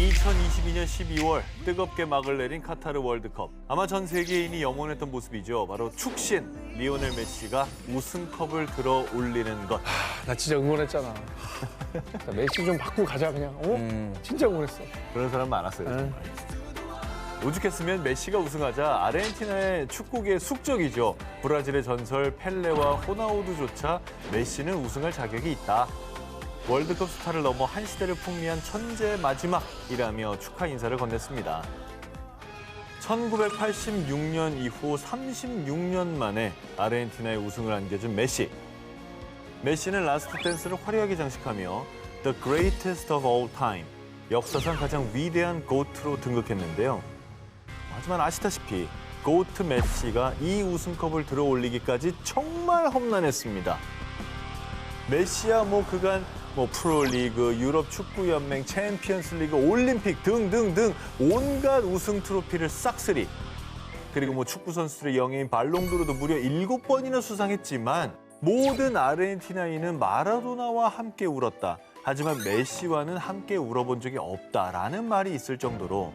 2022년 12월 뜨겁게 막을 내린 카타르 월드컵. 아마 전 세계인이 염원했던 모습이죠. 바로 축신 리오넬 메시가 우승컵을 들어 올리는 것. 나 진짜 응원했잖아. 자, 메시 좀 바꾸고 가자 그냥. 진짜 응원했어. 그런 사람 많았어요. 정말. 오죽했으면 메시가 우승하자 아르헨티나의 축구계의 숙적이죠. 브라질의 전설 펠레와 호나우두조차 메시는 우승할 자격이 있다. 월드컵 스타를 넘어 한 시대를 풍미한 천재의 마지막이라며 축하 인사를 건넸습니다. 1986년 이후 36년 만에 아르헨티나의 우승을 안겨준 메시. 메시는 라스트 댄스를 화려하게 장식하며 The Greatest of All Time, 역사상 가장 위대한 고트로 등극했는데요. 하지만 아시다시피 고트 메시가 이 우승컵을 들어 올리기까지 정말 험난했습니다. 메시야 그간 프로리그, 유럽 축구연맹, 챔피언스리그, 올림픽 등등등 온갖 우승 트로피를 싹쓸이. 그리고 축구 선수들의 영예인 발롱도르도 무려 7번이나 수상했지만 모든 아르헨티나인은 마라도나와 함께 울었다. 하지만 메시와는 함께 울어본 적이 없다라는 말이 있을 정도로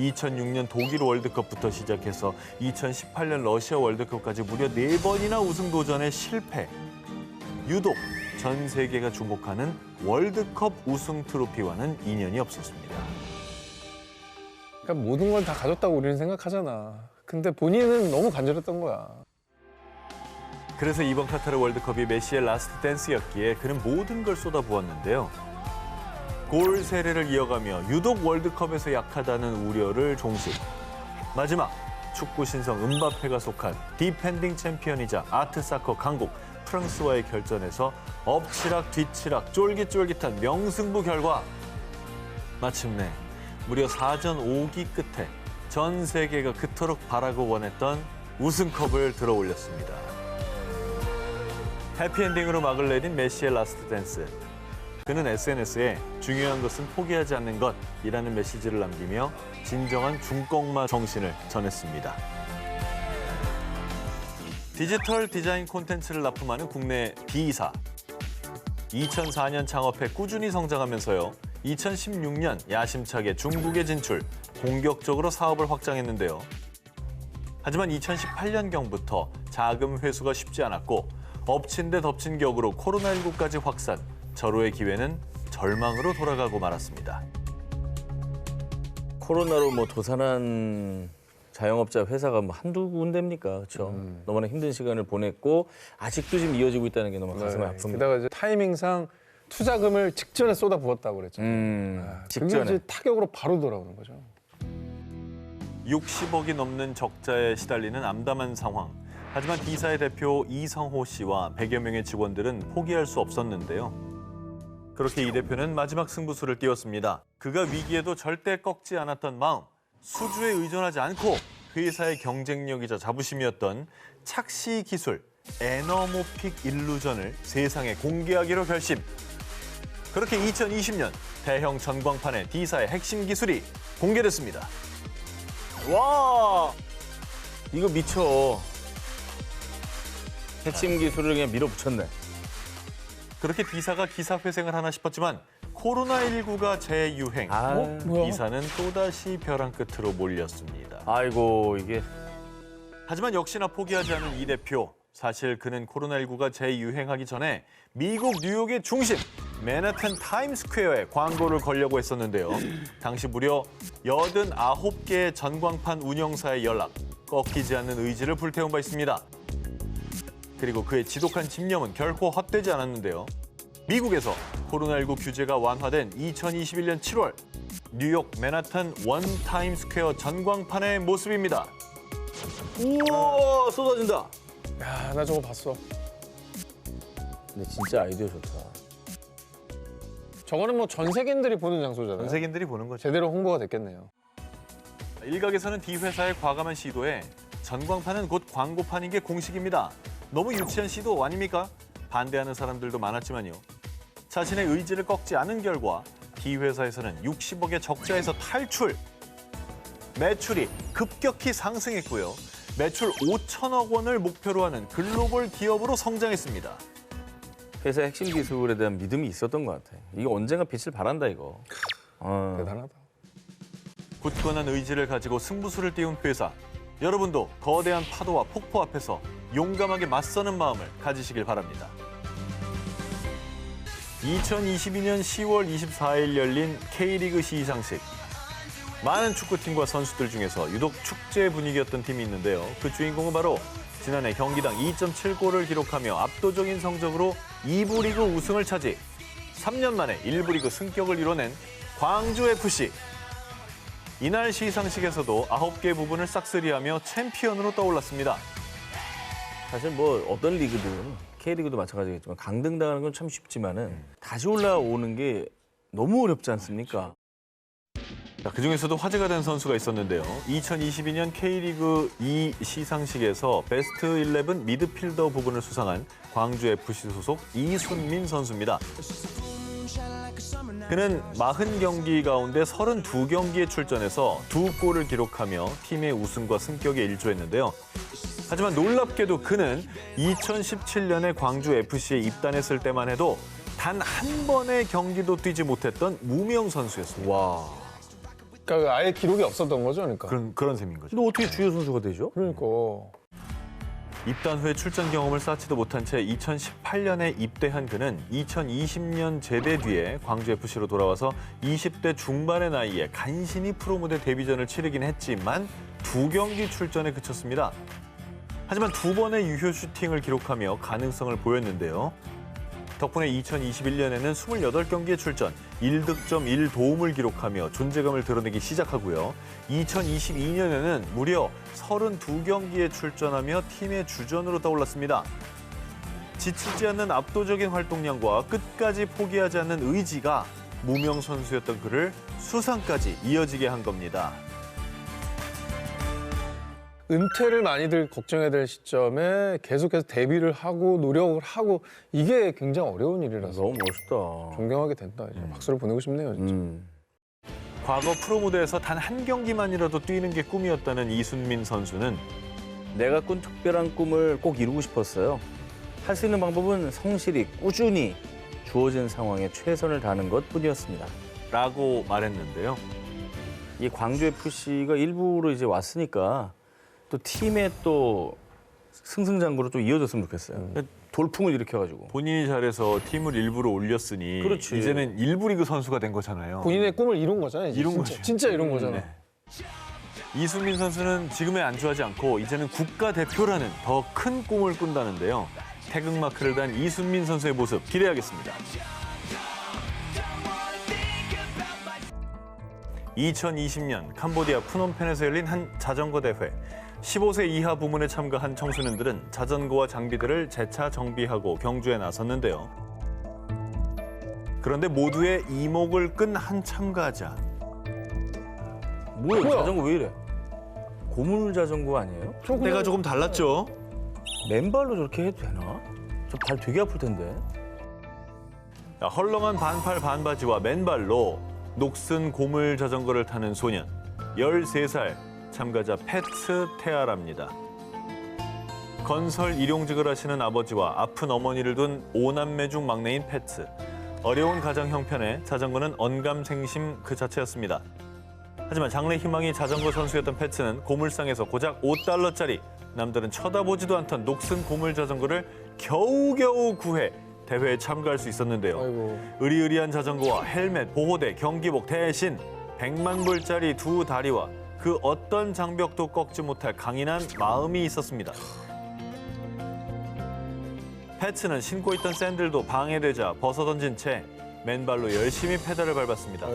2006년 독일 월드컵부터 시작해서 2018년 러시아 월드컵까지 무려 4번이나 우승 도전에 실패. 유독 전 세계가 주목하는 월드컵 우승 트로피와는 인연이 없었습니다. 그러니까 모든 걸 다 가졌다고 우리는 생각하잖아. 근데 본인은 너무 간절했던 거야. 그래서 이번 카타르 월드컵이 메시의 라스트 댄스였기에 그는 모든 걸 쏟아부었는데요. 골 세례를 이어가며 유독 월드컵에서 약하다는 우려를 종식. 마지막 축구 신성 음바페가 속한 디펜딩 챔피언이자 아트사커 강국 프랑스와의 결전에서 엎치락 뒤치락 쫄깃쫄깃한 명승부 결과 마침내 무려 4전 5기 끝에 전 세계가 그토록 바라고 원했던 우승컵을 들어 올렸습니다. 해피엔딩으로 막을 내린 메시의 라스트 댄스. 그는 SNS에 중요한 것은 포기하지 않는 것이라는 메시지를 남기며 진정한 중꺾마 정신을 전했습니다. 디지털 디자인 콘텐츠를 납품하는 국내 D사. 2004년 창업해 꾸준히 성장하면서요. 2016년 야심차게 중국에 진출, 공격적으로 사업을 확장했는데요. 하지만 2018년경부터 자금 회수가 쉽지 않았고 엎친 데 덮친 격으로 코로나19까지 확산, 절호의 기회는 절망으로 돌아가고 말았습니다. 코로나로 도산한 자영업자 회사가 한두 군데입니까? 그렇죠. 너무나 힘든 시간을 보냈고 아직도 지금 이어지고 있다는 게 너무 가슴이 아픕니다. 게다가 이제 타이밍상 투자금을 직전에 쏟아부었다고 그랬죠. 직전에. 그게 이제 타격으로 바로 돌아오는 거죠. 60억이 넘는 적자에 시달리는 암담한 상황. 하지만 D사의 대표 이성호 씨와 100여 명의 직원들은 포기할 수 없었는데요. 그렇게 이 대표는 마지막 승부수를 띄웠습니다. 그가 위기에도 절대 꺾지 않았던 마음, 수주에 의존하지 않고 회사의 경쟁력이자 자부심이었던 착시 기술, 에너모픽 일루전을 세상에 공개하기로 결심. 그렇게 2020년 대형 전광판의 D사의 핵심 기술이 공개됐습니다. 와, 이거 미쳐. 핵심 기술을 그냥 밀어붙였네. 그렇게 D사가 기사회생을 하나 싶었지만 코로나19가 재유행. 뭐야? D사는 또다시 벼랑 끝으로 몰렸습니다. 아이고, 이게. 하지만 역시나 포기하지 않은 이 대표. 사실 그는 코로나19가 재유행하기 전에 미국 뉴욕의 중심 맨하탄 타임스퀘어에 광고를 걸려고 했었는데요. 당시 무려 89개의 전광판 운영사의 연락, 꺾이지 않는 의지를 불태운 바 있습니다. 그리고 그의 지독한 집념은 결코 헛되지 않았는데요. 미국에서 코로나19 규제가 완화된 2021년 7월 뉴욕 맨하탄 원 타임스퀘어 전광판의 모습입니다. 우와, 쏟아진다. 야, 나 저거 봤어. 근데 진짜 아이디어 좋다. 저거는 전 세계인들이 보는 장소잖아요. 전 세계인들이 보는 거죠. 제대로 홍보가 됐겠네요. 일각에서는 D회사의 과감한 시도에 전광판은 곧 광고판인 게 공식입니다. 너무 유치한 시도 아닙니까? 반대하는 사람들도 많았지만요. 자신의 의지를 꺾지 않은 결과 D회사에서는 60억의 적자에서 탈출. 매출이 급격히 상승했고요. 매출 5천억 원을 목표로 하는 글로벌 기업으로 성장했습니다. 회사의 핵심 기술에 대한 믿음이 있었던 것 같아. 이거 언젠가 빛을 발한다, 이거. 대단하다. 굳건한 의지를 가지고 승부수를 띄운 회사. 여러분도 거대한 파도와 폭포 앞에서 용감하게 맞서는 마음을 가지시길 바랍니다. 2022년 10월 24일 열린 K리그 시상식. 많은 축구팀과 선수들 중에서 유독 축제 분위기였던 팀이 있는데요. 그 주인공은 바로 지난해 경기당 2.7골을 기록하며 압도적인 성적으로 2부 리그 우승을 차지 3년 만에 1부 리그 승격을 이뤄낸 광주FC. 이날 시상식에서도 9개 부분을 싹쓸이하며 챔피언으로 떠올랐습니다. 사실 뭐 어떤 리그든 K리그도 마찬가지겠지만 강등당하는 건 참 쉽지만은 다시 올라오는 게 너무 어렵지 않습니까? 자, 그중에서도 화제가 된 선수가 있었는데요. 2022년 K리그 2 시상식에서 베스트 11 미드필더 부분을 수상한 광주FC 소속 이순민 선수입니다. 그는 40경기 가운데 32경기에 출전해서 2골을 기록하며 팀의 우승과 승격에 일조했는데요. 하지만 놀랍게도 그는 2017년에 광주FC에 입단했을 때만 해도 단 한 번의 경기도 뛰지 못했던 무명 선수였습니다. 와. 그러니까 아예 기록이 없었던 거죠, 그러니까. 그런 셈인 거죠. 근데 어떻게 주요 선수가 되죠? 그러니까. 입단 후에 출전 경험을 쌓지도 못한 채 2018년에 입대한 그는 2020년 제대 뒤에 광주FC로 돌아와서 20대 중반의 나이에 간신히 프로무대 데뷔전을 치르긴 했지만 2경기 출전에 그쳤습니다. 하지만 2번의 유효 슈팅을 기록하며 가능성을 보였는데요. 덕분에 2021년에는 28경기에 출전, 1득점 1도움을 기록하며 존재감을 드러내기 시작하고요. 2022년에는 무려 32경기에 출전하며 팀의 주전으로 떠올랐습니다. 지치지 않는 압도적인 활동량과 끝까지 포기하지 않는 의지가 무명 선수였던 그를 수상까지 이어지게 한 겁니다. 은퇴를 많이들 걱정해야 될 시점에 계속해서 데뷔를 하고 노력을 하고 이게 굉장히 어려운 일이라서 너무 멋있다. 존경하게 된다. 이제 박수를 보내고 싶네요, 진짜. 과거 프로무대에서 단 한 경기만이라도 뛰는 게 꿈이었다는 이순민 선수는 내가 꾼 특별한 꿈을 꼭 이루고 싶었어요. 할 수 있는 방법은 성실히 꾸준히 주어진 상황에 최선을 다하는 것뿐이었습니다. 라고 말했는데요. 이 광주FC가 일부로 이제 왔으니까 또 팀의 또 승승장구로 좀 이어졌으면 좋겠어요. 돌풍을 일으켜가지고. 본인이 잘해서 팀을 일부러 올렸으니 그렇지. 이제는 일부 리그 선수가 된 거잖아요. 본인의 꿈을 이룬 거잖아요. 이제. 이룬 진짜, 거죠. 진짜 이룬 거잖아. 네. 이순민 선수는 지금에 안주하지 않고 이제는 국가대표라는 더 큰 꿈을 꾼다는데요. 태극마크를 단 이순민 선수의 모습 기대하겠습니다. 2020년 캄보디아 푸놈펜에서 열린 한 자전거 대회. 15세 이하 부문에 참가한 청소년들은 자전거와 장비들을 재차 정비하고 경주에 나섰는데요. 그런데 모두의 이목을 끈 한 참가자. 뭐야, 뭐야? 자전거 왜 이래? 고물 자전거 아니에요? 때가 조금 달랐죠. 맨발로 저렇게 해도 되나? 저 발 되게 아플 텐데. 자, 헐렁한 반팔 반바지와 맨발로 녹슨 고물 자전거를 타는 소년. 13살 참가자 페츠 테아라입니다. 건설 일용직을 하시는 아버지와 아픈 어머니를 둔 5남매 중 막내인 페츠. 어려운 가정 형편에 자전거는 언감생심 그 자체였습니다. 하지만 장래 희망이 자전거 선수였던 페츠는 고물상에서 고작 $5짜리, 남들은 쳐다보지도 않던 녹슨 고물 자전거를 겨우겨우 구해 대회에 참가할 수 있었는데요. 아이고. 으리으리한 자전거와 헬멧, 보호대, 경기복 대신 100만 불짜리 2다리와 그 어떤 장벽도 꺾지 못할 강인한 마음이 있었습니다. 패츠는 신고 있던 샌들도 방해되자 벗어던진 채 맨발로 열심히 페달을 밟았습니다.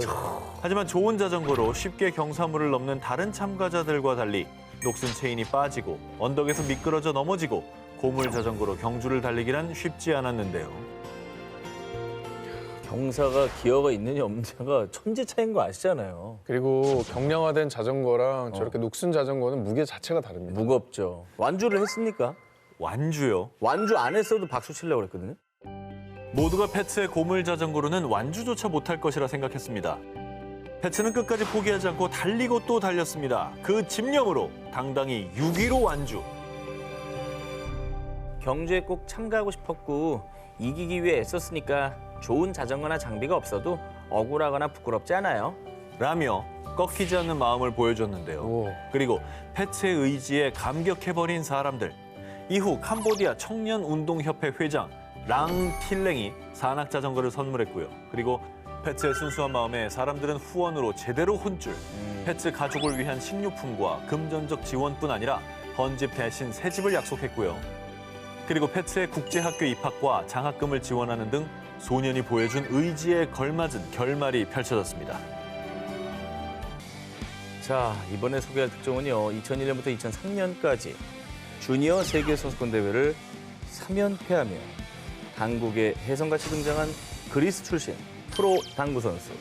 하지만 좋은 자전거로 쉽게 경사물을 넘는 다른 참가자들과 달리 녹슨 체인이 빠지고 언덕에서 미끄러져 넘어지고 고물 자전거로 경주를 달리기란 쉽지 않았는데요. 경사가 기어가 있느냐 없느냐가 천지 차이인 거 아시잖아요. 그리고 경량화된 자전거랑 저렇게 녹슨 자전거는 무게 자체가 다릅니다. 무겁죠. 완주를 했습니까? 완주요. 완주 안 했어도 박수 치려고 그랬거든요. 모두가 패츠의 고물 자전거로는 완주조차 못할 것이라 생각했습니다. 패츠는 끝까지 포기하지 않고 달리고 또 달렸습니다. 그 집념으로 당당히 6위로 완주. 경주에 꼭 참가하고 싶었고 이기기 위해 애썼으니까 좋은 자전거나 장비가 없어도 억울하거나 부끄럽지 않아요. 라며 꺾이지 않는 마음을 보여줬는데요. 오. 그리고 패츠의 의지에 감격해버린 사람들. 이후 캄보디아 청년운동협회 회장 랑 틸랭이 산악 자전거를 선물했고요. 그리고 패츠의 순수한 마음에 사람들은 후원으로 제대로 혼줄. 패츠 가족을 위한 식료품과 금전적 지원뿐 아니라 헌집 대신 새 집을 약속했고요. 그리고 패츠의 국제학교 입학과 장학금을 지원하는 등 소년이 보여준 의지에 걸맞은 결말이 펼쳐졌습니다. 자, 이번에 소개할 특종은요. 2001년부터 2003년까지 주니어 세계 선수권 대회를 3연패하며 당국의 혜성같이 등장한 그리스 출신 프로 당구 선수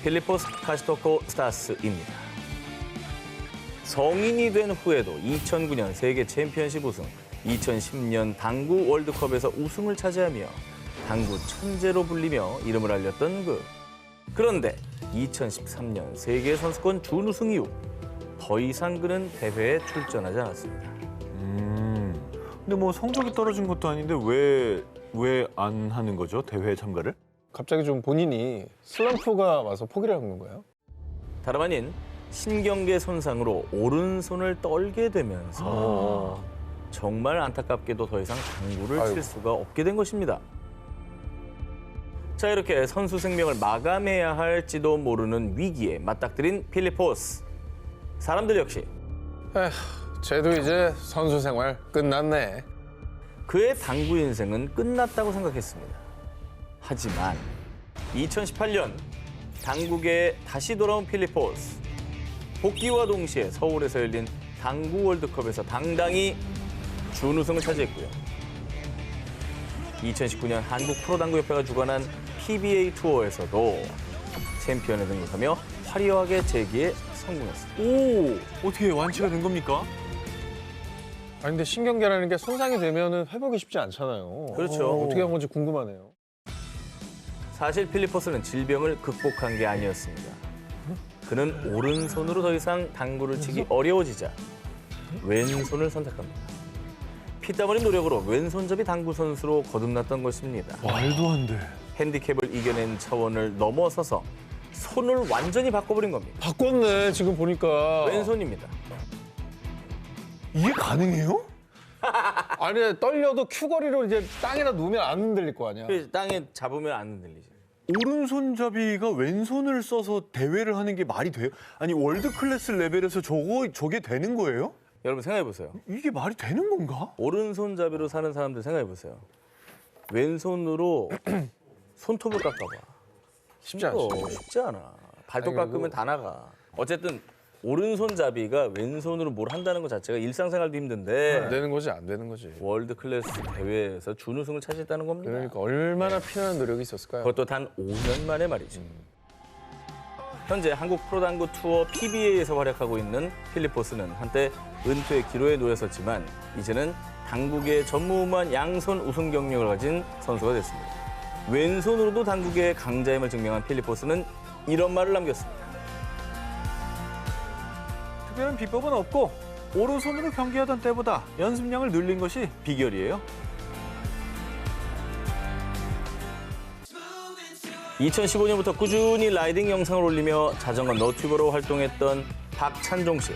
필리포스 카시토코 스타스입니다. 성인이 된 후에도 2009년 세계 챔피언십 우승, 2010년 당구 월드컵에서 우승을 차지하며 당구 천재로 불리며 이름을 알렸던 그런데 2013년 세계 선수권 준우승 이후 더 이상 그는 대회에 출전하지 않았습니다. 근데 뭐 성적이 떨어진 것도 아닌데 왜 안 하는 거죠? 대회 참가를? 갑자기 좀 본인이 슬럼프가 와서 포기를 한 건가요? 다름 아닌 신경계 손상으로 오른손을 떨게 되면서 정말 안타깝게도 더 이상 당구를 아이고. 칠 수가 없게 된 것입니다. 자, 이렇게 선수 생명을 마감해야 할지도 모르는 위기에 맞닥뜨린 필리포스. 사람들 역시 쟤도 이제 선수 생활 끝났네. 그의 당구 인생은 끝났다고 생각했습니다. 하지만 2018년 당국에 다시 돌아온 필리포스. 복귀와 동시에 서울에서 열린 당구 월드컵에서 당당히 준우승을 차지했고요. 2019년 한국 프로당구협회가 주관한 PBA 투어에서도 챔피언에 등극하며 화려하게 재기에 성공했습니다. 오! 어떻게 완치가 된 겁니까? 아니 근데 신경계라는 게 손상이 되면은 회복이 쉽지 않잖아요. 그렇죠. 어떻게 한 건지 궁금하네요. 사실 필리포스는 질병을 극복한 게 아니었습니다. 그는 오른손으로 더 이상 당구를 치기 어려워지자 왼손을 선택합니다. 피땀 흘린 노력으로 왼손잡이 당구 선수로 거듭났던 것입니다. 말도 안 돼. 핸디캡을 이겨낸 차원을 넘어서서 손을 완전히 바꿔버린 겁니다. 바꿨네 지금 보니까. 왼손입니다. 이게 가능해요? 아니 떨려도 큐거리로 이제 땅에다 놓으면 안 흔들릴 거 아니야. 그래서 땅에 잡으면 안 흔들리지. 오른손잡이가 왼손을 써서 대회를 하는 게 말이 돼요? 아니 월드 클래스 레벨에서 저게 되는 거예요? 여러분 생각해보세요. 이게 말이 되는 건가? 오른손잡이로 사는 사람들 생각해보세요. 왼손으로 손톱을 깎아봐. 쉽지 않죠. 쉽지 않아. 발톱 아니, 깎으면 그리고- 다 나가. 어쨌든 오른손잡이가 왼손으로 뭘 한다는 것 자체가 일상생활도 힘든데 안 되는 거지 안 되는 거지. 월드 클래스 대회에서 준우승을 차지했다는 겁니다. 그러니까 얼마나 피나는 노력이 있었을까요? 그것도 단 5년 만에 말이죠. 현재 한국 프로당구 투어 PBA에서 활약하고 있는 필리포스는 한때 은퇴의 기로에 놓였었지만 이제는 당국의 전무후무한 양손 우승 경력을 가진 선수가 됐습니다. 왼손으로도 당국의 강자임을 증명한 필리포스는 이런 말을 남겼습니다. 특별한 비법은 없고 오른손으로 경기하던 때보다 연습량을 늘린 것이 비결이에요. 2015년부터 꾸준히 라이딩 영상을 올리며 자전거 너튜버로 활동했던 박찬종 씨.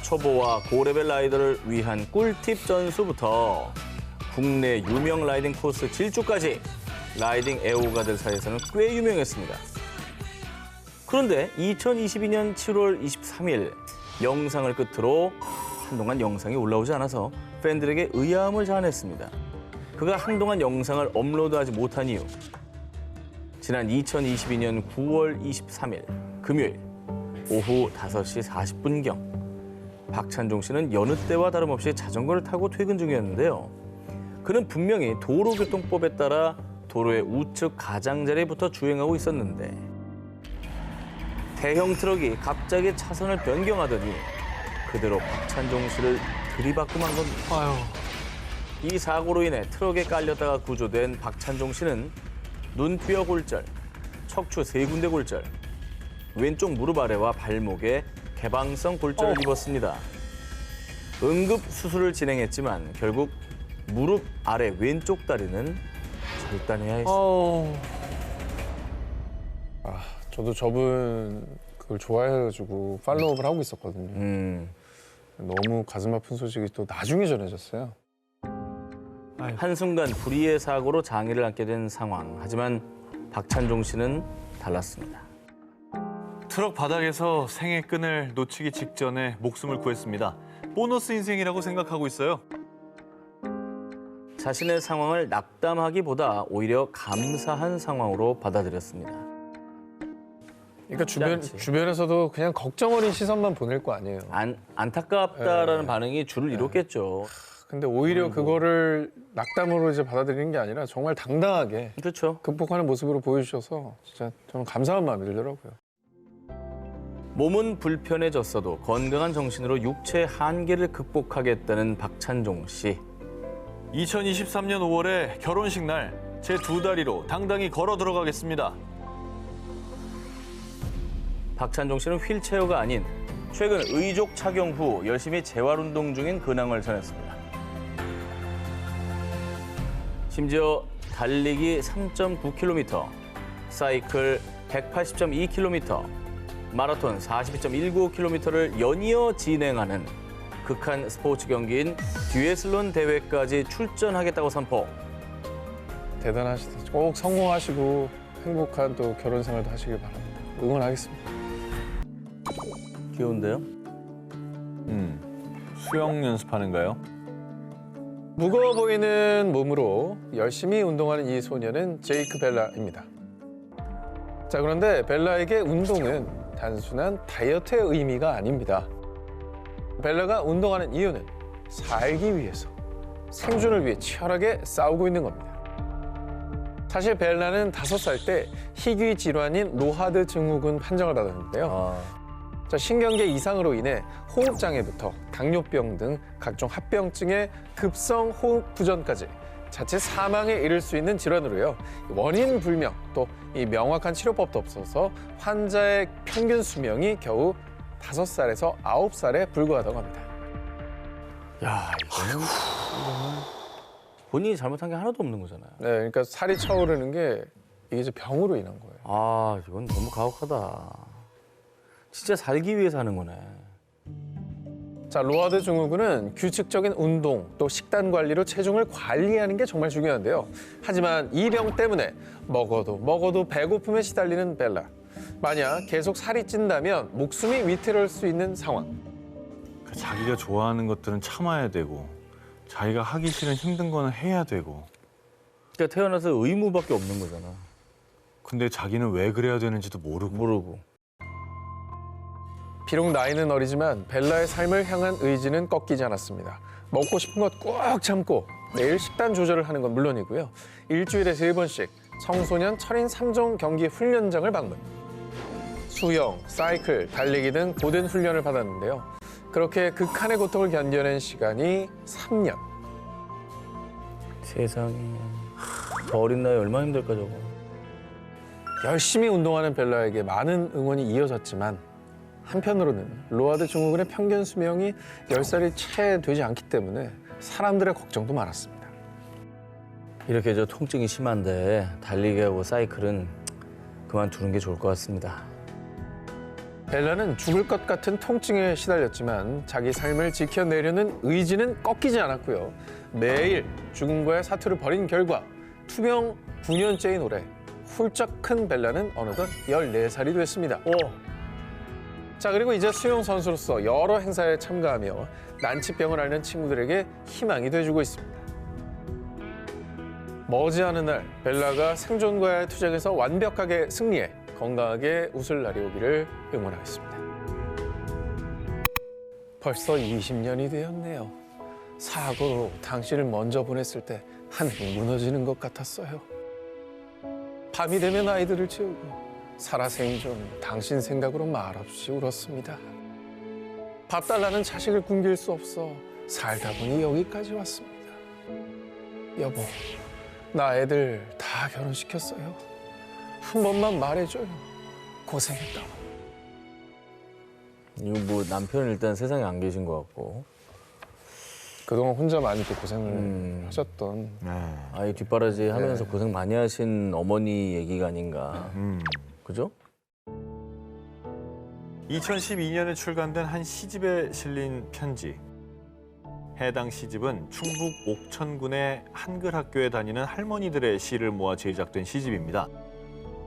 초보와 고레벨 라이더를 위한 꿀팁 전수부터 국내 유명 라이딩 코스 질주까지 라이딩 애호가들 사이에서는 꽤 유명했습니다. 그런데 2022년 7월 23일 영상을 끝으로 한동안 영상이 올라오지 않아서 팬들에게 의아함을 자아냈습니다. 그가 한동안 영상을 업로드하지 못한 이유. 지난 2022년 9월 23일 금요일 오후 5시 40분경 박찬종 씨는 여느 때와 다름없이 자전거를 타고 퇴근 중이었는데요. 그는 분명히 도로교통법에 따라 도로의 우측 가장자리에 붙어 주행하고 있었는데 대형 트럭이 갑자기 차선을 변경하더니 그대로 박찬종 씨를 들이받고 만 겁니다. 아유. 이 사고로 인해 트럭에 깔렸다가 구조된 박찬종 씨는 눈뼈 골절, 척추 3군데 골절, 왼쪽 무릎 아래와 발목에 개방성 골절을 입었습니다. 응급 수술을 진행했지만 결국 무릎 아래 왼쪽 다리는 절단해야 했습니다. 저도 저분 그걸 좋아해가지고 팔로우업을 하고 있었거든요. 너무 가슴 아픈 소식이 또 나중에 전해졌어요. 한순간 불의의 사고로 장애를 안게 된 상황. 하지만 박찬종 씨는 달랐습니다. 트럭 바닥에서 생의 끈을 놓치기 직전에 목숨을 구했습니다. 보너스 인생이라고 생각하고 있어요. 자신의 상황을 낙담하기보다 오히려 감사한 상황으로 받아들였습니다. 그러니까 짱이지. 주변에서도 그냥 걱정 어린 시선만 보낼 거 아니에요. 안타깝다라는 반응이 줄을 이뤘겠죠. 근데 오히려 그거를 낙담으로 이제 받아들이는 게 아니라 정말 당당하게 그렇죠. 극복하는 모습으로 보여주셔서 진짜 저는 감사한 마음이 들더라고요. 몸은 불편해졌어도 건강한 정신으로 육체의 한계를 극복하겠다는 박찬종 씨. 2023년 5월에 결혼식 날 제 두 다리로 당당히 걸어 들어가겠습니다. 박찬종 씨는 휠체어가 아닌 최근 의족 착용 후 열심히 재활운동 중인 근황을 전했습니다. 심지어 달리기 3.9km, 사이클 180.2km, 마라톤 42.195km를 연이어 진행하는 극한 스포츠 경기인 듀애슬론 대회까지 출전하겠다고 선포. 대단하시다. 꼭 성공하시고 행복한 또 결혼 생활도 하시길 바랍니다. 응원하겠습니다. 귀여운데요? 수영 연습하는가요? 무거워 보이는 몸으로 열심히 운동하는 이 소녀는 제이크 벨라입니다. 자, 그런데 벨라에게 운동은 단순한 다이어트의 의미가 아닙니다. 벨라가 운동하는 이유는 살기 위해서, 생존을 위해 치열하게 싸우고 있는 겁니다. 사실 벨라는 5살 때 희귀 질환인 로하드 증후군 판정을 받았는데요. 자, 신경계 이상으로 인해 호흡장애부터 당뇨병 등 각종 합병증의 급성 호흡 부전까지 자칫 사망에 이를 수 있는 질환으로요. 원인 불명 또 이 명확한 치료법도 없어서 환자의 평균 수명이 겨우 5살에서 9살에 불과하다고 합니다. 야, 이거는 본인이 잘못한 게 하나도 없는 거잖아요. 네, 그러니까 살이 차오르는 게 이게 이제 병으로 인한 거예요. 아, 이건 너무 가혹하다. 진짜 살기 위해서 하는 거네. 자, 로하드 증후군은 규칙적인 운동 또 식단 관리로 체중을 관리하는 게 정말 중요한데요. 하지만 이 병 때문에 먹어도 배고픔에 시달리는 벨라. 만약 계속 살이 찐다면 목숨이 위태로울 수 있는 상황. 자기가 좋아하는 것들은 참아야 되고 자기가 하기 싫은 힘든 거는 해야 되고 그러니까 태어나서 의무밖에 없는 거잖아. 근데 자기는 왜 그래야 되는지도 모르고 비록 나이는 어리지만 벨라의 삶을 향한 의지는 꺾이지 않았습니다. 먹고 싶은 것 꼭 참고 매일 식단 조절을 하는 건 물론이고요. 일주일에 3번씩 청소년 철인 3종 경기 훈련장을 방문. 수영, 사이클, 달리기 등 고된 훈련을 받았는데요. 그렇게 극한의 고통을 견뎌낸 시간이 3년. 세상에. 저 어린 나이에 얼마나 힘들까 저거. 열심히 운동하는 벨라에게 많은 응원이 이어졌지만 한편으로는 로하드 증후군의 평균 수명이 10살이 채 되지 않기 때문에 사람들의 걱정도 많았습니다. 이렇게 저 통증이 심한데 달리기하고 사이클은 그만두는 게 좋을 것 같습니다. 벨라는 죽을 것 같은 통증에 시달렸지만 자기 삶을 지켜내려는 의지는 꺾이지 않았고요. 매일 죽음과의 사투를 벌인 결과 투병 9년째인 올해 훌쩍 큰 벨라는 어느덧 14살이 됐습니다. 자, 그리고 이제 수영 선수로서 여러 행사에 참가하며 난치병을 앓는 친구들에게 희망이 돼주고 있습니다. 머지않은 날 벨라가 생존과의 투쟁에서 완벽하게 승리해 건강하게 웃을 날이 오기를 응원하겠습니다. 벌써 20년이 되었네요. 사고로 당신을 먼저 보냈을 때 하늘이 무너지는 것 같았어요. 밤이 되면 아이들을 채우고 살아생존 당신 생각으로 말없이 울었습니다. 밥 달라는 자식을 굶길 수 없어 살다 보니 여기까지 왔습니다. 여보, 나 애들 다 결혼시켰어요. 한 번만 말해줘요. 고생했다고. 이거 뭐 남편은 일단 세상에 안 계신 것 같고 그동안 혼자 많이 또 고생을 하셨던. 아이 뒷바라지 하면서 네. 고생 많이 하신 어머니 얘기가 아닌가 그죠? 2012년에 출간된 한 시집에 실린 편지. 해당 시집은 충북 옥천군의 한글 학교에 다니는 할머니들의 시를 모아 제작된 시집입니다.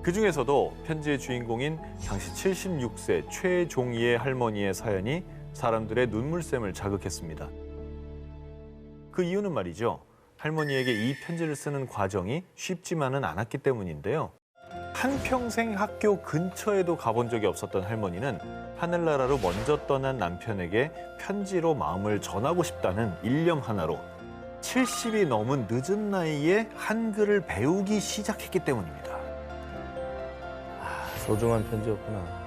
그중에서도 편지의 주인공인 당시 76세 최종희의 할머니의 사연이 사람들의 눈물샘을 자극했습니다. 그 이유는 말이죠. 할머니에게 이 편지를 쓰는 과정이 쉽지만은 않았기 때문인데요. 한평생 학교 근처에도 가본 적이 없었던 할머니는 하늘나라로 먼저 떠난 남편에게 편지로 마음을 전하고 싶다는 일념 하나로 70이 넘은 늦은 나이에 한글을 배우기 시작했기 때문입니다. 소중한 편지였구나.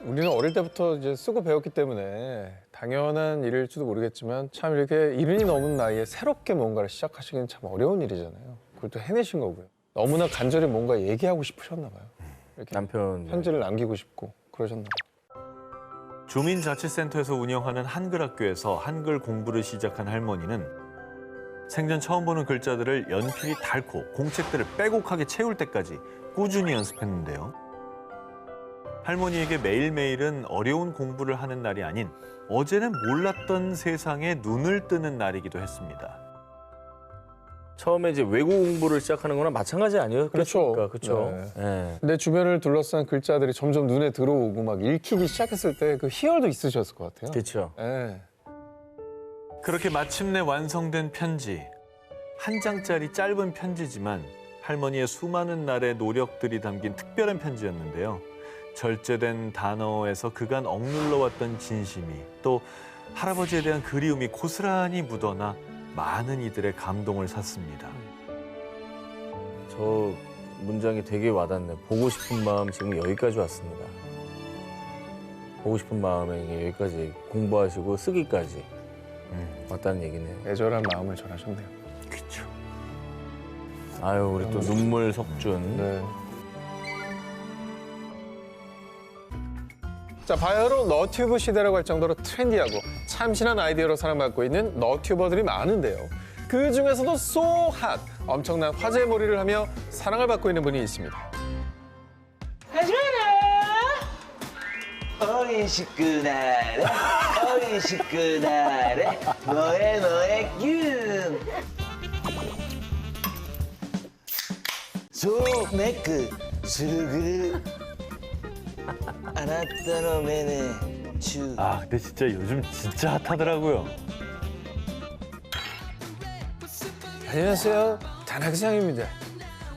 우리는 어릴 때부터 이제 쓰고 배웠기 때문에 당연한 일일지도 모르겠지만 참 이렇게 70이 넘은 나이에 새롭게 뭔가를 시작하시기는 참 어려운 일이잖아요. 그걸 또 해내신 거고요. 너무나 간절히 뭔가 얘기하고 싶으셨나 봐요. 이렇게 남편 편지를 남기고 싶고 그러셨나 봐요. 주민자치센터에서 운영하는 한글 학교에서 한글 공부를 시작한 할머니는 생전 처음 보는 글자들을 연필이 닳고 공책들을 빼곡하게 채울 때까지 꾸준히 연습했는데요. 할머니에게 매일매일은 어려운 공부를 하는 날이 아닌 어제는 몰랐던 세상에 눈을 뜨는 날이기도 했습니다. 처음에 이제 외국 공부를 시작하는 거나 마찬가지 아니에요? 그렇죠. 그렇죠. 네. 네. 내 주변을 둘러싼 글자들이 점점 눈에 들어오고 막 읽히기 시작했을 때 그 희열도 있으셨을 것 같아요. 그렇죠. 네. 그렇게 마침내 완성된 편지. 한 장짜리 짧은 편지지만 할머니의 수많은 날의 노력들이 담긴 특별한 편지였는데요. 절제된 단어에서 그간 억눌러왔던 진심이 또 할아버지에 대한 그리움이 고스란히 묻어나 많은 이들의 감동을 샀습니다. 저 문장이 되게 와닿네. 보고 싶은 마음 지금 여기까지 왔습니다. 보고 싶은 마음에 여기까지 공부하시고 쓰기까지 왔다는 얘기네요. 애절한 마음을 전하셨네요. 그렇죠. 아유, 우리 또 눈물 석준. 네. 자, 바야흐로 너튜브 시대라고 할 정도로 트렌디하고 참신한 아이디어로 사랑받고 있는 너튜버들이 많은데요. 그 중에서도 so hot, 엄청난 화제몰이를 하며 사랑을 받고 있는 분이 있습니다. 어린 식구나래 어린 식구나래 너의 균 소매크 스르그르 아나타노 메네 추 아, 근데 진짜 요즘 진짜 핫하더라고요. 안녕하세요, 다나기상입니다.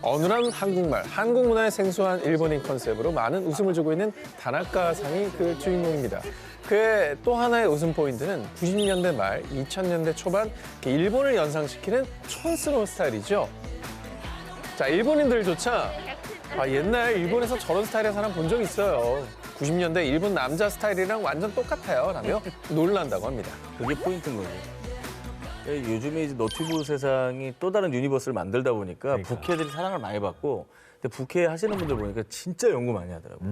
어눌한 한국말, 한국 문화의 생소한 일본인 컨셉으로 많은 웃음을 주고 있는 다나카상이 그 주인공입니다. 그의 또 하나의 웃음 포인트는 90년대 말, 2000년대 초반 일본을 연상시키는 촌스러운 스타일이죠. 자, 일본인들조차 옛날 일본에서 저런 스타일의 사람 본 적 있어요. 90년대 일본 남자 스타일이랑 완전 똑같아요 라며 놀란다고 합니다. 그게 포인트인 거죠. 요즘에 이제 너튜브 세상이 또 다른 유니버스를 만들다 보니까 그러니까. 부캐들이 사랑을 많이 받고 근데 부캐 하시는 분들 보니까 진짜 연구 많이 하더라고요.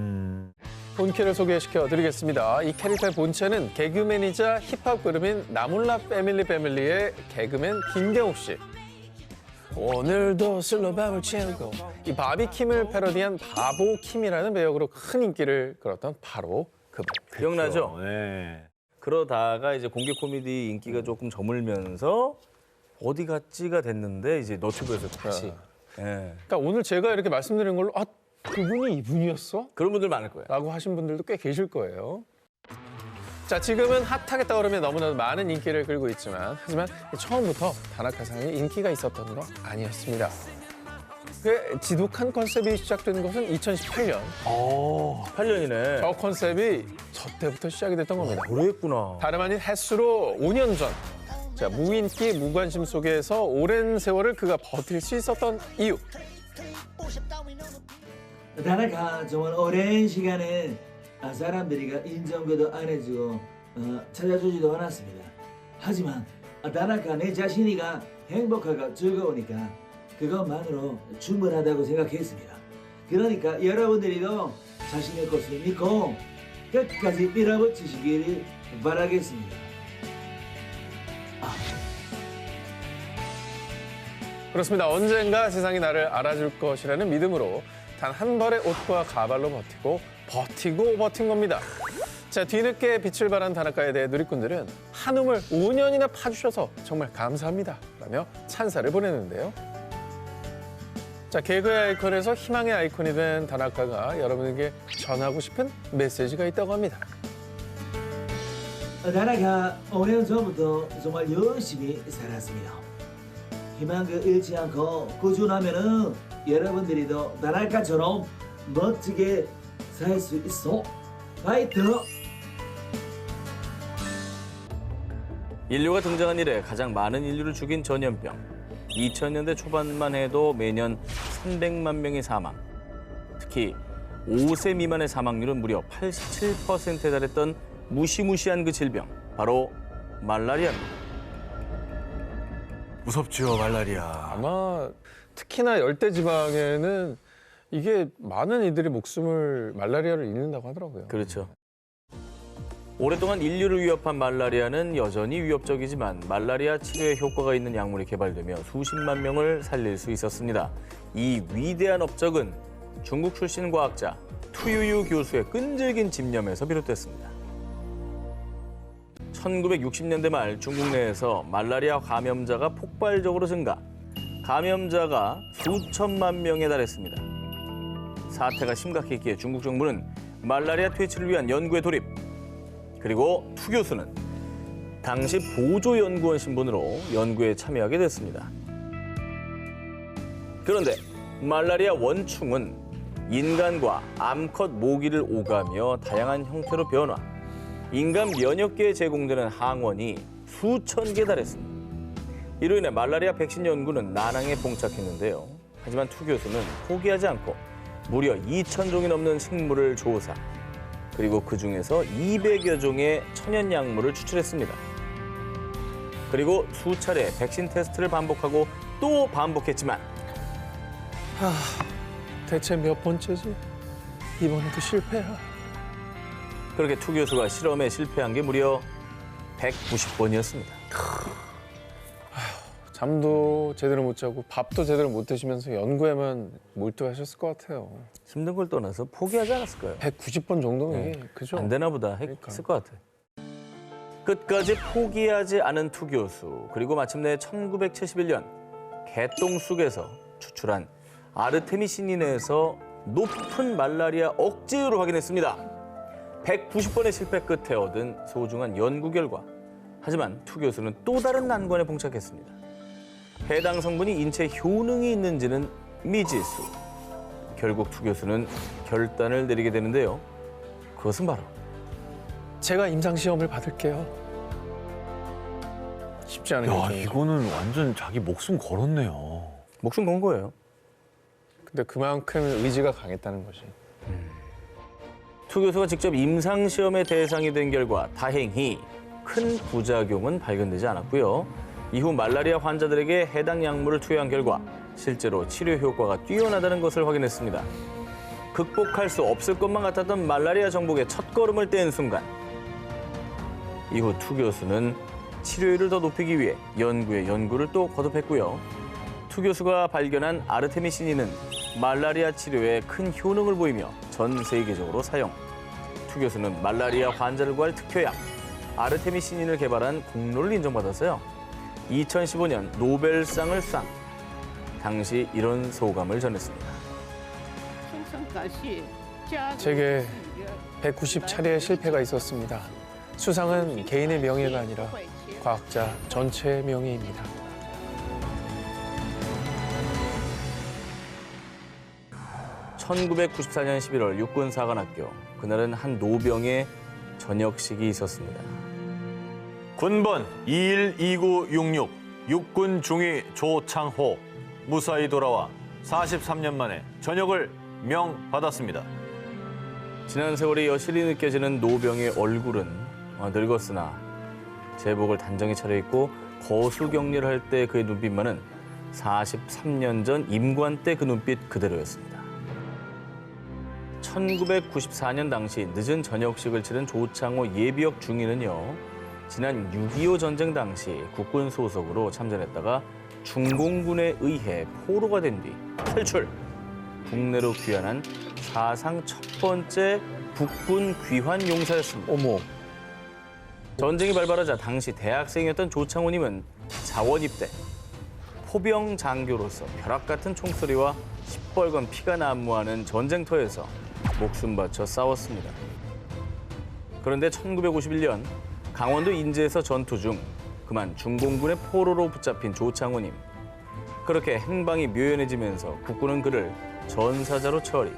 본캐를 소개시켜 드리겠습니다. 이 캐릭터의 본체는 개그맨이자 힙합 그룹인 나몰라 패밀리의 개그맨 김경욱 씨. 오늘도 술로 밤을 채우고 이 바비킴을 패러디한 바보킴이라는 배역으로 큰 인기를 끌었던 바로 그분. 기억나죠? 네. 그러다가 이제 공개 코미디 인기가 조금 저물면서 어디 갔지가 됐는데 이제 너튜브에서 다시. 예. 그러니까 오늘 제가 이렇게 말씀드린 걸로 그분이 이분이었어? 그런 분들 많을 거예요. 라고 하신 분들도 꽤 계실 거예요. 자, 지금은 핫하게 떠오르며 너무나도 많은 인기를 끌고 있지만 하지만 처음부터 다나카상이 인기가 있었던 거 아니었습니다. 그 지독한 컨셉이 시작된 것은 2018년. 8년이네. 저 컨셉이 저 때부터 시작이 됐던 겁니다. 오래했구나. 다름 아닌 햇수로 5년 전. 자, 무인기, 무관심 속에서 오랜 세월을 그가 버틸 수 있었던 이유. 다나카 정말 오랜 시간에 사람들이 인정도 안 해주고 찾아주지도 않았습니다. 하지만 다나카 내 자신이가 행복하고 즐거우니까 그것만으로 충분하다고 생각했습니다. 그러니까 여러분들이도 자신의 것을 믿고 끝까지 밀어붙이시기를 바라겠습니다. 그렇습니다. 언젠가 세상이 나를 알아줄 것이라는 믿음으로 단 한 벌의 옷과 가발로 버틴 겁니다. 자, 뒤늦게 빛을 발한 다나카에 대해 누리꾼들은 한움을 5년이나 파주셔서 정말 감사합니다 라며 찬사를 보냈는데요. 자, 개그의 아이콘에서 희망의 아이콘이 된 다나카가 여러분에게 전하고 싶은 메시지가 있다고 합니다. 다나카 5년 전부터 정말 열심히 살았습니다. 희망을 잃지 않고 꾸준하면은 여러분들이도 다나카처럼 멋지게 살 수 있어. 파이터! 인류가 등장한 이래 가장 많은 인류를 죽인 전염병. 2000년대 초반만 해도 매년 300만 명이 사망. 특히 5세 미만의 사망률은 무려 87%에 달했던 무시무시한 그 질병, 바로 말라리아입니다. 무섭죠, 말라리아. 아마 특히나 열대 지방에는 이게 많은 이들이 목숨을 말라리아를 잃는다고 하더라고요. 그렇죠. 오랫동안 인류를 위협한 말라리아는 여전히 위협적이지만 말라리아 치료에 효과가 있는 약물이 개발되며 수십만 명을 살릴 수 있었습니다. 이 위대한 업적은 중국 출신 과학자 투유유 교수의 끈질긴 집념에서 비롯됐습니다. 1960년대 말 중국 내에서 말라리아 감염자가 폭발적으로 증가, 감염자가 수천만 명에 달했습니다. 사태가 심각했기에 중국 정부는 말라리아 퇴치를 위한 연구에 돌입. 그리고 투 교수는 당시 보조연구원 신분으로 연구에 참여하게 됐습니다. 그런데 말라리아 원충은 인간과 암컷 모기를 오가며 다양한 형태로 변화, 인간 면역계에 제공되는 항원이 수천 개 달했습니다. 이로 인해 말라리아 백신 연구는 난항에 봉착했는데요. 하지만 투 교수는 포기하지 않고 무려 2,000종이 넘는 식물을 조사, 그리고 그중에서 200여 종의 천연 약물을 추출했습니다. 그리고 수차례 백신 테스트를 반복하고 또 반복했지만 대체 몇 번째지? 이번에도 실패야. 그렇게 투 교수가 실험에 실패한 게 무려 190번이었습니다. 잠도 제대로 못 자고 밥도 제대로 못 드시면서 연구에만 몰두하셨을 것 같아요. 힘든 걸 떠나서 포기하지 않았을까요? 190번 정도면 그죠? 안 되나 보다 했을 것 같아요. 끝까지 포기하지 않은 투 교수, 그리고 마침내 1971년 개똥쑥에서 추출한 아르테미신인에서 높은 말라리아 억제율을 확인했습니다. 190번의 실패 끝에 얻은 소중한 연구 결과. 하지만 투 교수는 또 다른 난관에 봉착했습니다. 해당 성분이 인체 효능이 있는지는 미지수. 결국 투 교수는 결단을 내리게 되는데요. 그것은 바로 제가 임상시험을 받을게요. 쉽지 않은 야, 결정이죠. 이거는 완전 자기 목숨 걸었네요. 목숨 건 거예요. 근데 그만큼 의지가 강했다는 거지. 투 교수가 직접 임상시험의 대상이 된 결과 다행히 큰 부작용은 발견되지 않았고요. 이후 말라리아 환자들에게 해당 약물을 투여한 결과 실제로 치료 효과가 뛰어나다는 것을 확인했습니다. 극복할 수 없을 것만 같았던 말라리아 정복의 첫걸음을 뗀 순간, 이후 투 교수는 치료율을 더 높이기 위해 연구에 연구를 또 거듭했고요. 투 교수가 발견한 아르테미신인은 말라리아 치료에 큰 효능을 보이며 전 세계적으로 사용. 투 교수는 말라리아 환자를 구할 특효약 아르테미신인을 개발한 공로를 인정받았어요. 2015년 노벨상을 수상. 당시 이런 소감을 전했습니다. 제게 190차례의 실패가 있었습니다. 수상은 개인의 명예가 아니라 과학자 전체의 명예입니다. (1994년 11월) 육군사관학교. 그날은 한 노병의 전역식이 있었습니다. 군번 212966 육군 중위 조창호 무사히 돌아와 43년 만에 전역을 명받았습니다. 지난 세월이 여실히 느껴지는 노병의 얼굴은 늙었으나 제복을 단정히 차려입고 거수격리를 할 때 그의 눈빛만은 43년 전 임관 때 그 눈빛 그대로였습니다. 1994년 당시 늦은 저녁식을 치른 조창호 예비역 중위는요, 지난 6.25 전쟁 당시 국군 소속으로 참전했다가 중공군에 의해 포로가 된 뒤 탈출. 국내로 귀환한 사상 첫 번째 국군 귀환 용사였습니다. 어머. 전쟁이 발발하자 당시 대학생이었던 조창호님은 자원 입대, 포병 장교로서 벼락 같은 총소리와 시뻘건 피가 난무하는 전쟁터에서 목숨 바쳐 싸웠습니다. 그런데 1951년 강원도 인제에서 전투 중 그만 중공군의 포로로 붙잡힌 조창호님. 그렇게 행방이 묘연해지면서 국군은 그를 전사자로 처리,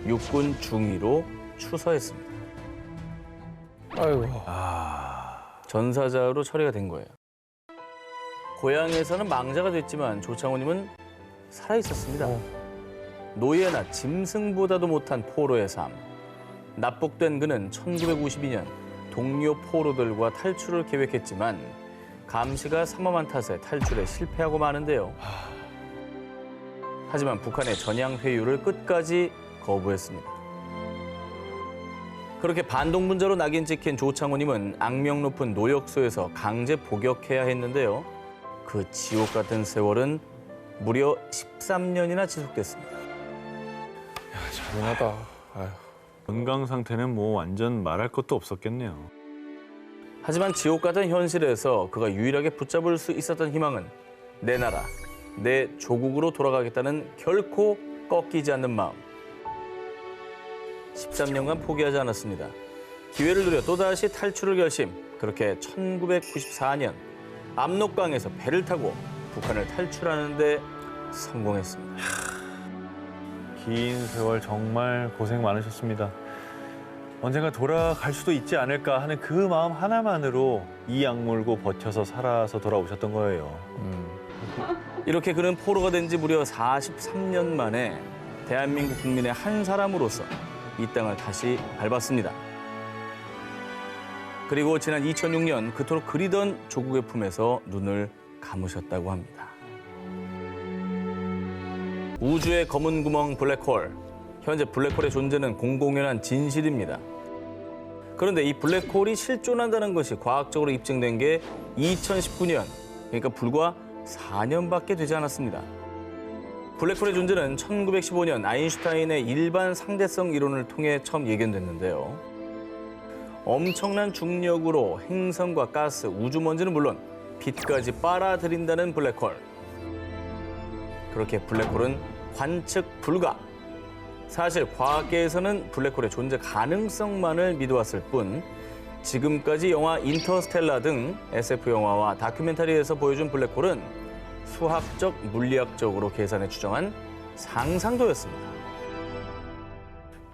육군 중위로 추서했습니다. 아이고. 전사자로 처리가 된 거예요. 고향에서는 망자가 됐지만 조창호님은 살아있었습니다. 노예나 짐승보다도 못한 포로의 삶. 납북된 그는 1952년 동료 포로들과 탈출을 계획했지만 감시가 삼엄한 탓에 탈출에 실패하고 마는데요. 하지만 북한의 전향 회유를 끝까지 거부했습니다. 그렇게 반동분자로 낙인 찍힌 조창호님은 악명 높은 노역소에서 강제 복역해야 했는데요. 그 지옥 같은 세월은 무려 13년이나 지속됐습니다. 잔인하다. 아휴. 건강 상태는 뭐 완전 말할 것도 없었겠네요. 하지만 지옥 같은 현실에서 그가 유일하게 붙잡을 수 있었던 희망은 내 나라, 내 조국으로 돌아가겠다는 결코 꺾이지 않는 마음. 13년간 포기하지 않았습니다. 기회를 누려 또다시 탈출을 결심. 그렇게 1994년 압록강에서 배를 타고 북한을 탈출하는 데 성공했습니다. 긴 세월 정말 고생 많으셨습니다. 언젠가 돌아갈 수도 있지 않을까 하는 그 마음 하나만으로 이 악물고 버텨서 살아서 돌아오셨던 거예요. 이렇게 그는 포로가 된 지 무려 43년 만에 대한민국 국민의 한 사람으로서 이 땅을 다시 밟았습니다. 그리고 지난 2006년 그토록 그리던 조국의 품에서 눈을 감으셨다고 합니다. 우주의 검은 구멍 블랙홀. 현재 블랙홀의 존재는 공공연한 진실입니다. 그런데 이 블랙홀이 실존한다는 것이 과학적으로 입증된 게 2019년, 그러니까 불과 4년밖에 되지 않았습니다. 블랙홀의 존재는 1915년 아인슈타인의 일반 상대성 이론을 통해 처음 예견됐는데요. 엄청난 중력으로 행성과 가스, 우주먼지는 물론 빛까지 빨아들인다는 블랙홀. 그렇게 블랙홀은 관측 불가. 사실 과학계에서는 블랙홀의 존재 가능성만을 믿어왔을 뿐 지금까지 영화 인터스텔라 등 SF 영화와 다큐멘터리에서 보여준 블랙홀은 수학적, 물리학적으로 계산해 추정한 상상도였습니다.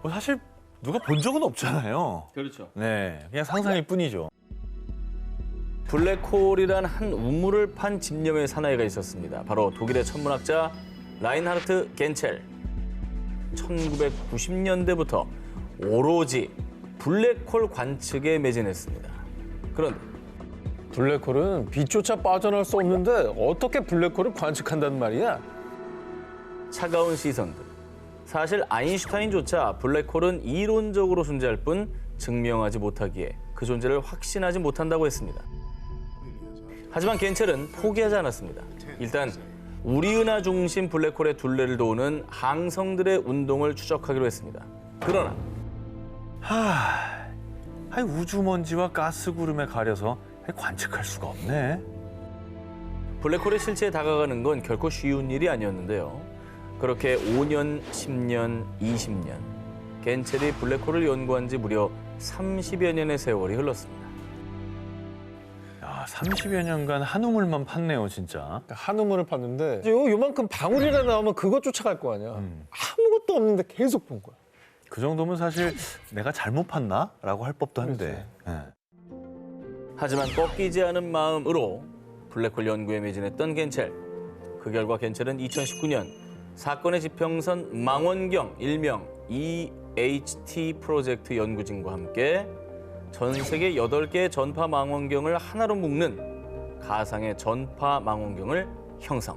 뭐 사실 누가 본 적은 없잖아요. 그렇죠. 네, 그냥 상상일 뿐이죠. 블랙홀이란 한 우물을 판 집념의 사나이가 있었습니다. 바로 독일의 천문학자 라인하르트 겐첼. 1990년대부터 오로지 블랙홀 관측에 매진했습니다. 그런데 블랙홀은 빛조차 빠져나올 수 없는데 어떻게 블랙홀을 관측한단 말이야? 차가운 시선들. 사실 아인슈타인조차 블랙홀은 이론적으로 존재할 뿐 증명하지 못하기에 그 존재를 확신하지 못한다고 했습니다. 하지만 겐첼은 포기하지 않았습니다. 일단 우리 은하 중심 블랙홀의 둘레를 도우는 항성들의 운동을 추적하기로 했습니다. 그러나 우주먼지와 가스구름에 가려서 관측할 수가 없네. 블랙홀의 실체에 다가가는 건 결코 쉬운 일이 아니었는데요. 그렇게 5년, 10년, 20년 겐첼이 블랙홀을 연구한 지 무려 30여 년의 세월이 흘렀습니다. 야, 30여 년간 한 우물만 팠네요, 진짜. 한 우물을 팠는데 요만큼 방울이라 나오면 그거 쫓아갈 거 아니야. 아무것도 없는데 계속 본 거야. 그 정도면 사실 내가 잘못 팠나? 라고 할 법도 한데. 네. 하지만 꺾이지 않은 마음으로 블랙홀 연구에 매진했던 겐첼. 그 결과 겐첼은 2019년 사건의 지평선 망원경 일명 EHT 프로젝트 연구진과 함께 전 세계 8개의 전파 망원경을 하나로 묶는 가상의 전파 망원경을 형성.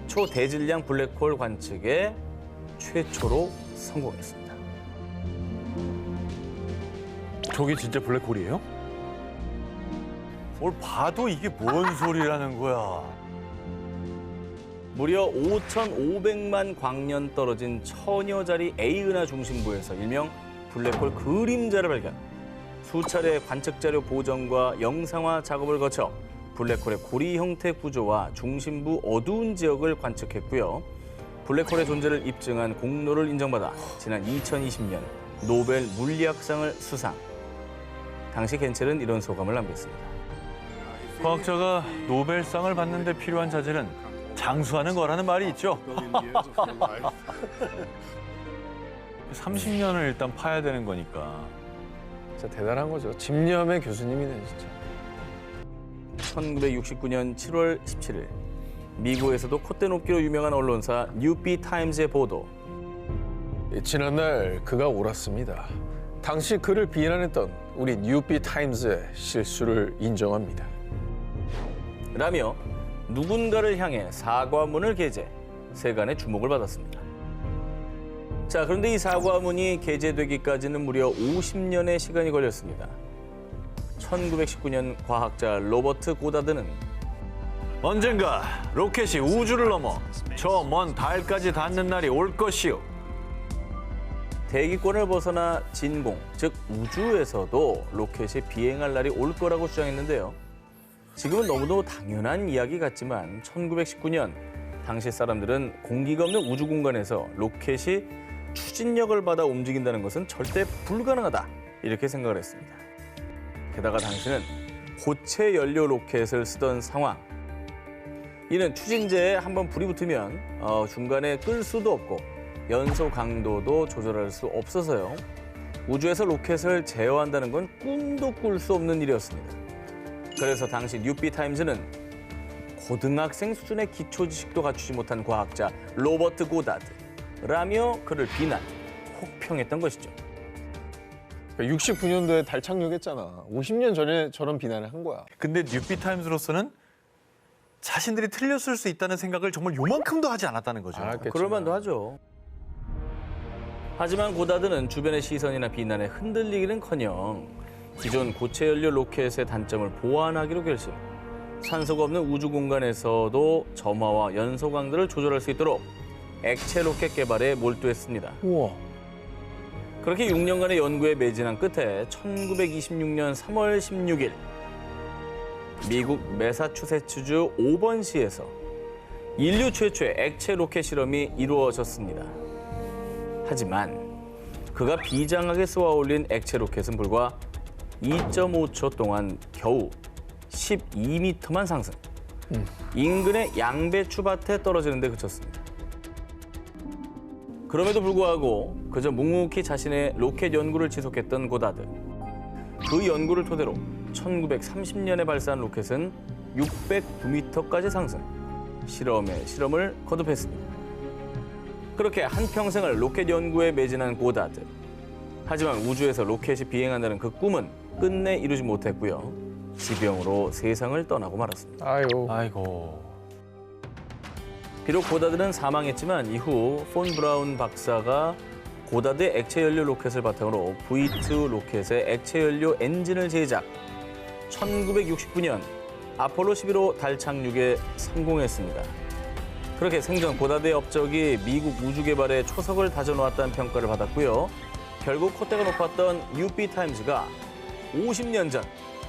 초대질량 블랙홀 관측에 최초로 성공했습니다. 저게 진짜 블랙홀이에요? 뭘 봐도 이게 뭔 소리라는 거야. 무려 5,500만 광년 떨어진 천여자리 A은하 중심부에서 일명 블랙홀 그림자를 발견. 수차례 관측 자료 보정과 영상화 작업을 거쳐 블랙홀의 고리 형태 구조와 중심부 어두운 지역을 관측했고요. 블랙홀의 존재를 입증한 공로를 인정받아 지난 2020년 노벨 물리학상을 수상. 당시 겐첼은 이런 소감을 남겼습니다. 과학자가 노벨상을 받는 데 필요한 자질은 장수하는 거라는 말이 있죠. 30년을 일단 파야 되는 거니까. 진짜 대단한 거죠. 집념의 교수님이네, 진짜. 1969년 7월 17일 미국에서도 콧대 높기로 유명한 언론사 뉴비 타임즈의 보도. 지난날 그가 옳았습니다. 당시 그를 비난했던 우리 뉴비 타임즈의 실수를 인정합니다. 라며 누군가를 향해 사과문을 게재, 세간의 주목을 받았습니다. 자, 그런데 이 사과문이 게재되기까지는 무려 50년의 시간이 걸렸습니다. 1919년 과학자 로버트 고다드는 언젠가 로켓이 우주를 넘어 저 먼 달까지 닿는 날이 올 것이요. 대기권을 벗어나 진공, 즉 우주에서도 로켓이 비행할 날이 올 거라고 주장했는데요. 지금은 너무도 당연한 이야기 같지만 1919년 당시 사람들은 공기가 없는 우주 공간에서 로켓이 추진력을 받아 움직인다는 것은 절대 불가능하다 이렇게 생각을 했습니다. 게다가 당시는 고체 연료 로켓을 쓰던 상황. 이는 추진제에 한번 불이 붙으면 중간에 끌 수도 없고 연소 강도도 조절할 수 없어서요. 우주에서 로켓을 제어한다는 건 꿈도 꿀 수 없는 일이었습니다. 그래서 당시 뉴비 타임즈는 고등학생 수준의 기초 지식도 갖추지 못한 과학자 로버트 고다드라며 그를 비난, 혹평했던 것이죠. 69년도에 달 착륙했잖아. 50년 전에 저런 비난을 한 거야. 근데 뉴비 타임즈로서는 자신들이 틀렸을 수 있다는 생각을 정말 요만큼도 하지 않았다는 거죠. 알았겠지만. 그럴 만도 하죠. 하지만 고다드는 주변의 시선이나 비난에 흔들리기는커녕 기존 고체 연료 로켓의 단점을 보완하기로 결심. 산소가 없는 우주 공간에서도 점화와 연소 강도를 조절할 수 있도록 액체 로켓 개발에 몰두했습니다. 우와. 그렇게 6년간의 연구에 매진한 끝에 1926년 3월 16일 미국 매사추세츠주 오번시에서 인류 최초의 액체 로켓 실험이 이루어졌습니다. 하지만 그가 비장하게 쏘아 올린 액체 로켓은 불과 2.5초 동안 겨우 12m만 상승. 인근의 양배추 밭에 떨어지는 데 그쳤습니다. 그럼에도 불구하고 그저 묵묵히 자신의 로켓 연구를 지속했던 고다드. 그 연구를 토대로 1930년에 발사한 로켓은 609m까지 상승. 실험에 실험을 거듭했습니다. 그렇게 한평생을 로켓 연구에 매진한 고다드. 하지만 우주에서 로켓이 비행한다는 그 꿈은 끝내 이루지 못했고요. 지병으로 세상을 떠나고 말았습니다. 아유. 아이고. 비록 고다드는 사망했지만 이후 폰 브라운 박사가 고다드의 액체 연료 로켓을 바탕으로 V2 로켓의 액체 연료 엔진을 제작. 1969년 아폴로 11호 달 착륙에 성공했습니다. 그렇게 생전 고다드의 업적이 미국 우주 개발에 초석을 다져놓았다는 평가를 받았고요. 결국 콧대가 높았던 뉴비 타임즈가 50년 전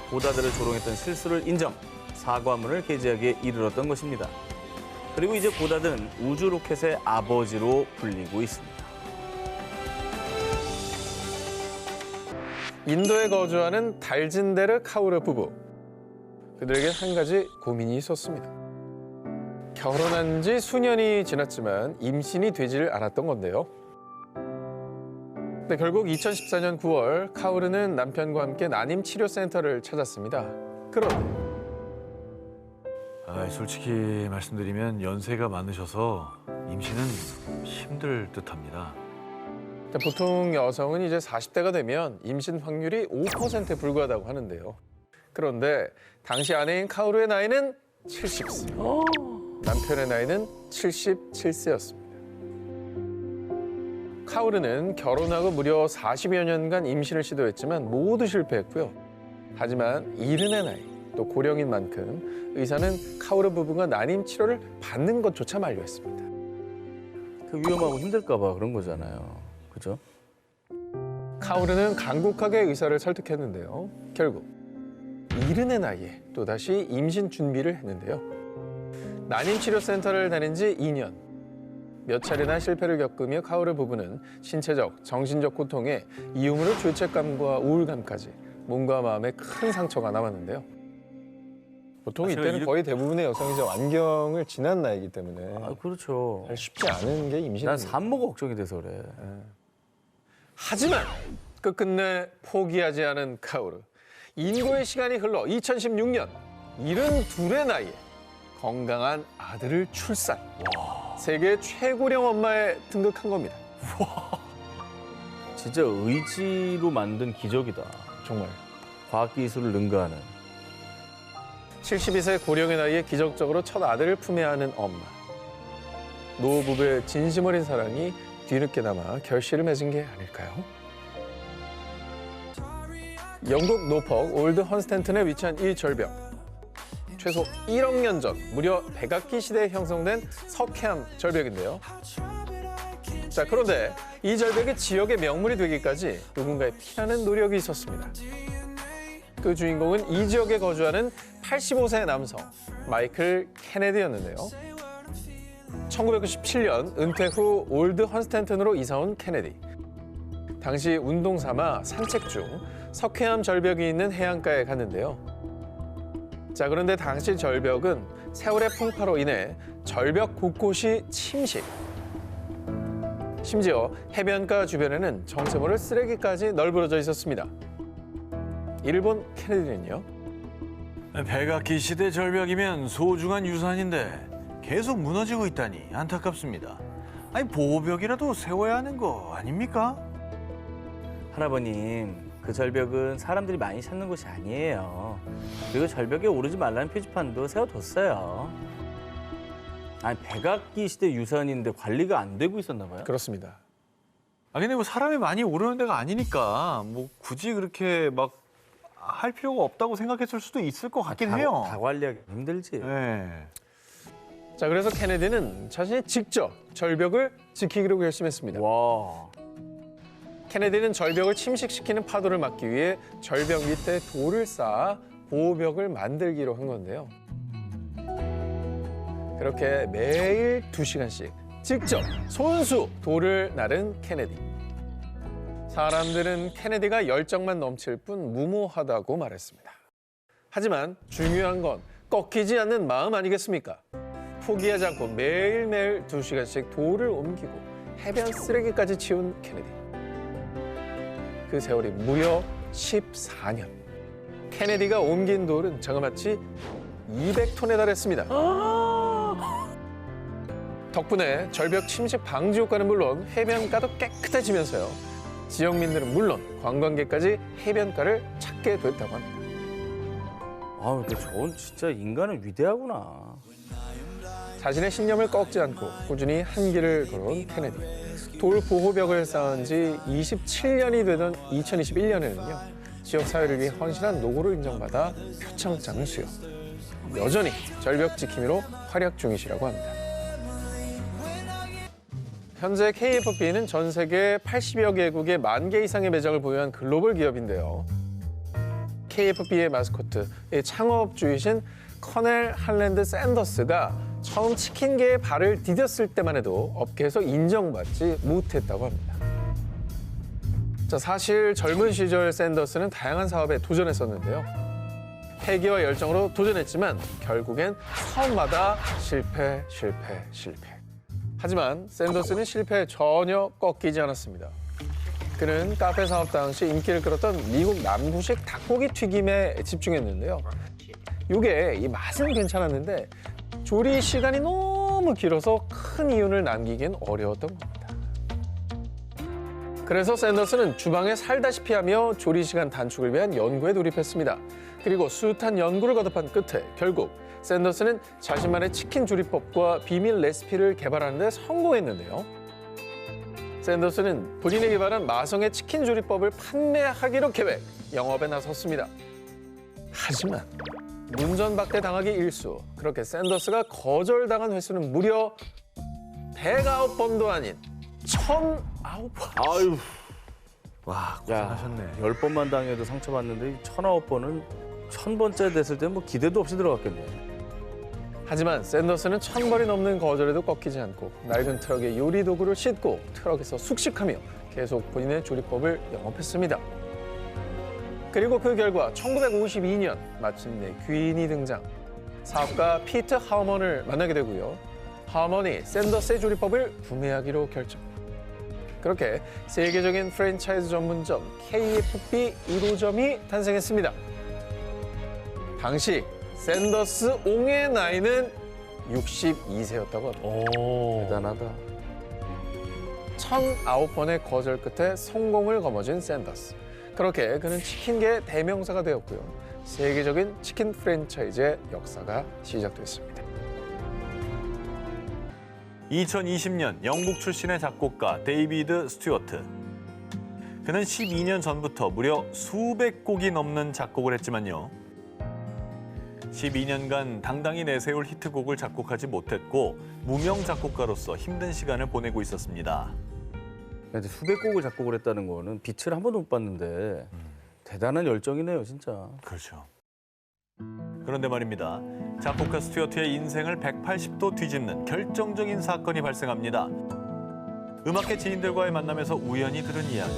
고다드를 조롱했던 실수를 인정, 사과문을 게재하기에 이르렀던 것입니다. 그리고 이제 고다드는 우주 로켓의 아버지로 불리고 있습니다. 인도에 거주하는 달진데르 카우르 부부. 그들에게 한 가지 고민이 있었습니다. 결혼한 지 수년이 지났지만 임신이 되지를 않았던 건데요. 근데 결국 2014년 9월 카우르는 남편과 함께 난임치료센터를 찾았습니다. 그런데 솔직히 말씀드리면 연세가 많으셔서 임신은 힘들 듯합니다. 보통 여성은 이제 40대가 되면 임신 확률이 5%에 불과하다고 하는데요. 그런데 당시 아내인 카우르의 나이는 70세. 남편의 나이는 77세였습니다. 카우르는 결혼하고 무려 40여 년간 임신을 시도했지만 모두 실패했고요. 하지만 이른의 나이, 또 고령인 만큼 의사는 카오르 부부가 난임 치료를 받는 것조차 만류했습니다. 그 위험하고 힘들까 봐 그런 거잖아요. 그죠? 카오르는 간곡하게 의사를 설득했는데요. 결국 이른의 나이에 또다시 임신 준비를 했는데요. 난임치료센터를 다닌 지 2년. 몇 차례나 실패를 겪으며 카오르 부부는 신체적, 정신적 고통에 이음으로 죄책감과 우울감까지 몸과 마음에 큰 상처가 남았는데요. 보통 제가 이때는 거의 대부분의 여성이 이제 완경을 지난 나이기 때문에 아, 그렇죠. 쉽지 않은 게 임신입니다. 난 산모가 걱정이 돼서 그래. 하지만 끝끝내 포기하지 않은 카오르. 인고의 시간이 흘러 2016년 72의 나이에 건강한 아들을 출산. 세계 최고령 엄마에 등극한 겁니다. 진짜 의지로 만든 기적이다. 정말. 과학기술을 능가하는. 72세 고령의 나이에 기적적으로 첫 아들을 품에 안은 엄마. 노부부의 진심 어린 사랑이 뒤늦게나마 결실을 맺은 게 아닐까요? 영국 노퍽 올드 헌스탠튼에 위치한 이 절벽. 최소 1억 년 전 무려 백악기 시대에 형성된 석회암 절벽인데요. 자, 그런데 이 절벽이 지역의 명물이 되기까지 누군가의 피나는 노력이 있었습니다. 그 주인공은 이 지역에 거주하는 85세 남성 마이클 케네디였는데요. 1997년 은퇴 후 올드 헌스탠튼으로 이사온 케네디. 당시 운동 삼아 산책 중 석회암 절벽이 있는 해안가에 갔는데요. 자, 그런데 당시 절벽은 세월의 풍파로 인해 절벽 곳곳이 침식. 심지어 해변가 주변에는 정체 모를 쓰레기까지 널브러져 있었습니다. 이를 본 케네디는요. 백악기 시대 절벽이면 소중한 유산인데 계속 무너지고 있다니 안타깝습니다. 아니 보호벽이라도 세워야 하는 거 아닙니까? 할아버님, 그 절벽은 사람들이 많이 찾는 곳이 아니에요. 그리고 절벽에 오르지 말라는 표지판도 세워뒀어요. 아니, 백악기 시대 유산인데 관리가 안 되고 있었나 봐요? 그렇습니다. 아 근데 뭐 사람이 많이 오르는 데가 아니니까 뭐 굳이 그렇게 막 할 필요가 없다고 생각했을 수도 있을 것 같긴 해요. 다 관리하기 힘들지. 네. 자, 그래서 케네디는 자신이 직접 절벽을 지키기로 결심했습니다. 와. 케네디는 절벽을 침식시키는 파도를 막기 위해 절벽 밑에 돌을 쌓아 보호벽을 만들기로 한 건데요. 그렇게 매일 2시간씩 직접 손수 돌을 나른 케네디. 사람들은 케네디가 열정만 넘칠 뿐 무모하다고 말했습니다. 하지만 중요한 건 꺾이지 않는 마음 아니겠습니까? 포기하지 않고 매일매일 2시간씩 돌을 옮기고 해변 쓰레기까지 치운 케네디. 그 세월이 무려 14년. 케네디가 옮긴 돌은 정확히 200톤에 달했습니다. 덕분에 절벽 침식 방지 효과는 물론 해변가도 깨끗해지면서요. 지역민들은 물론 관광객까지 해변가를 찾게 됐다고 합니다. 아, 근데 저건 진짜 인간은 위대하구나. 자신의 신념을 꺾지 않고 꾸준히 한 길을 걸어온 케네디. 돌 보호벽을 쌓은 지 27년이 되던 2021년에는요. 지역 사회를 위해 헌신한 노고를 인정받아 표창장을 수여. 여전히 절벽 지킴이로 활약 중이시라고 합니다. 현재 KFB는 전 세계 80여 개국에 10,000개 이상의 매장을 보유한 글로벌 기업인데요. KFB의 마스코트, 창업주이신 커넬 할랜드 샌더스가 처음 치킨계에 발을 디뎠을 때만 해도 업계에서 인정받지 못했다고 합니다. 자, 사실 젊은 시절 샌더스는 다양한 사업에 도전했었는데요. 패기와 열정으로 도전했지만 결국엔 사업마다 실패. 하지만 샌더스는 실패에 전혀 꺾이지 않았습니다. 그는 카페 사업 당시 인기를 끌었던 미국 남부식 닭고기 튀김에 집중했는데요. 이게 이 맛은 괜찮았는데 조리 시간이 너무 길어서 큰 이윤을 남기긴 어려웠던 겁니다. 그래서 샌더스는 주방에 살다시피 하며 조리 시간 단축을 위한 연구에 돌입했습니다. 그리고 숱한 연구를 거듭한 끝에 결국 샌더스는 자신만의 치킨 조리법과 비밀 레시피를 개발하는 데 성공했는데요. 샌더스는 본인이 개발한 마성의 치킨 조리법을 판매하기로 계획, 영업에 나섰습니다. 하지만 문전박대 당하기 일수. 그렇게 샌더스가 거절당한 횟수는 무려 109번도 아닌 1009번. 아유, 와, 야, 고생하셨네. 10번만 당해도 상처받는데 1009번은 1000번째 됐을 때 뭐 기대도 없이 들어갔겠네. 하지만 샌더스는 1000번이 넘는 거절에도 꺾이지 않고 낡은 트럭에 요리 도구를 싣고 트럭에서 숙식하며 계속 본인의 조리법을 영업했습니다. 그리고 그 결과 1952년 마침내 귀인이 등장. 사업가 피터 하우먼을 만나게 되고요. 하우먼이 샌더스의 조리법을 구매하기로 결정. 그렇게 세계적인 프랜차이즈 전문점 KFB 1호점이 탄생했습니다. 당시 샌더스 옹의 나이는 62세였다고 합니다. 오, 대단하다. 1009번의 거절 끝에 성공을 거머쥔 샌더스. 그렇게 그는 치킨계의 대명사가 되었고요. 세계적인 치킨 프랜차이즈의 역사가 시작됐습니다. 2020년 영국 출신의 작곡가 데이비드 스튜어트. 그는 12년 전부터 무려 수백 곡이 넘는 작곡을 했지만요. 12년간 당당히 내세울 히트곡을 작곡하지 못했고 무명 작곡가로서 힘든 시간을 보내고 있었습니다. 근데 수백 곡을 작곡을 했다는 거는 빛을 한 번도 못 봤는데 대단한 열정이네요, 진짜. 그렇죠. 그런데 말입니다. 작곡가 스튜어트의 인생을 180도 뒤집는 결정적인 사건이 발생합니다. 음악계 지인들과의 만남에서 우연히 들은 이야기.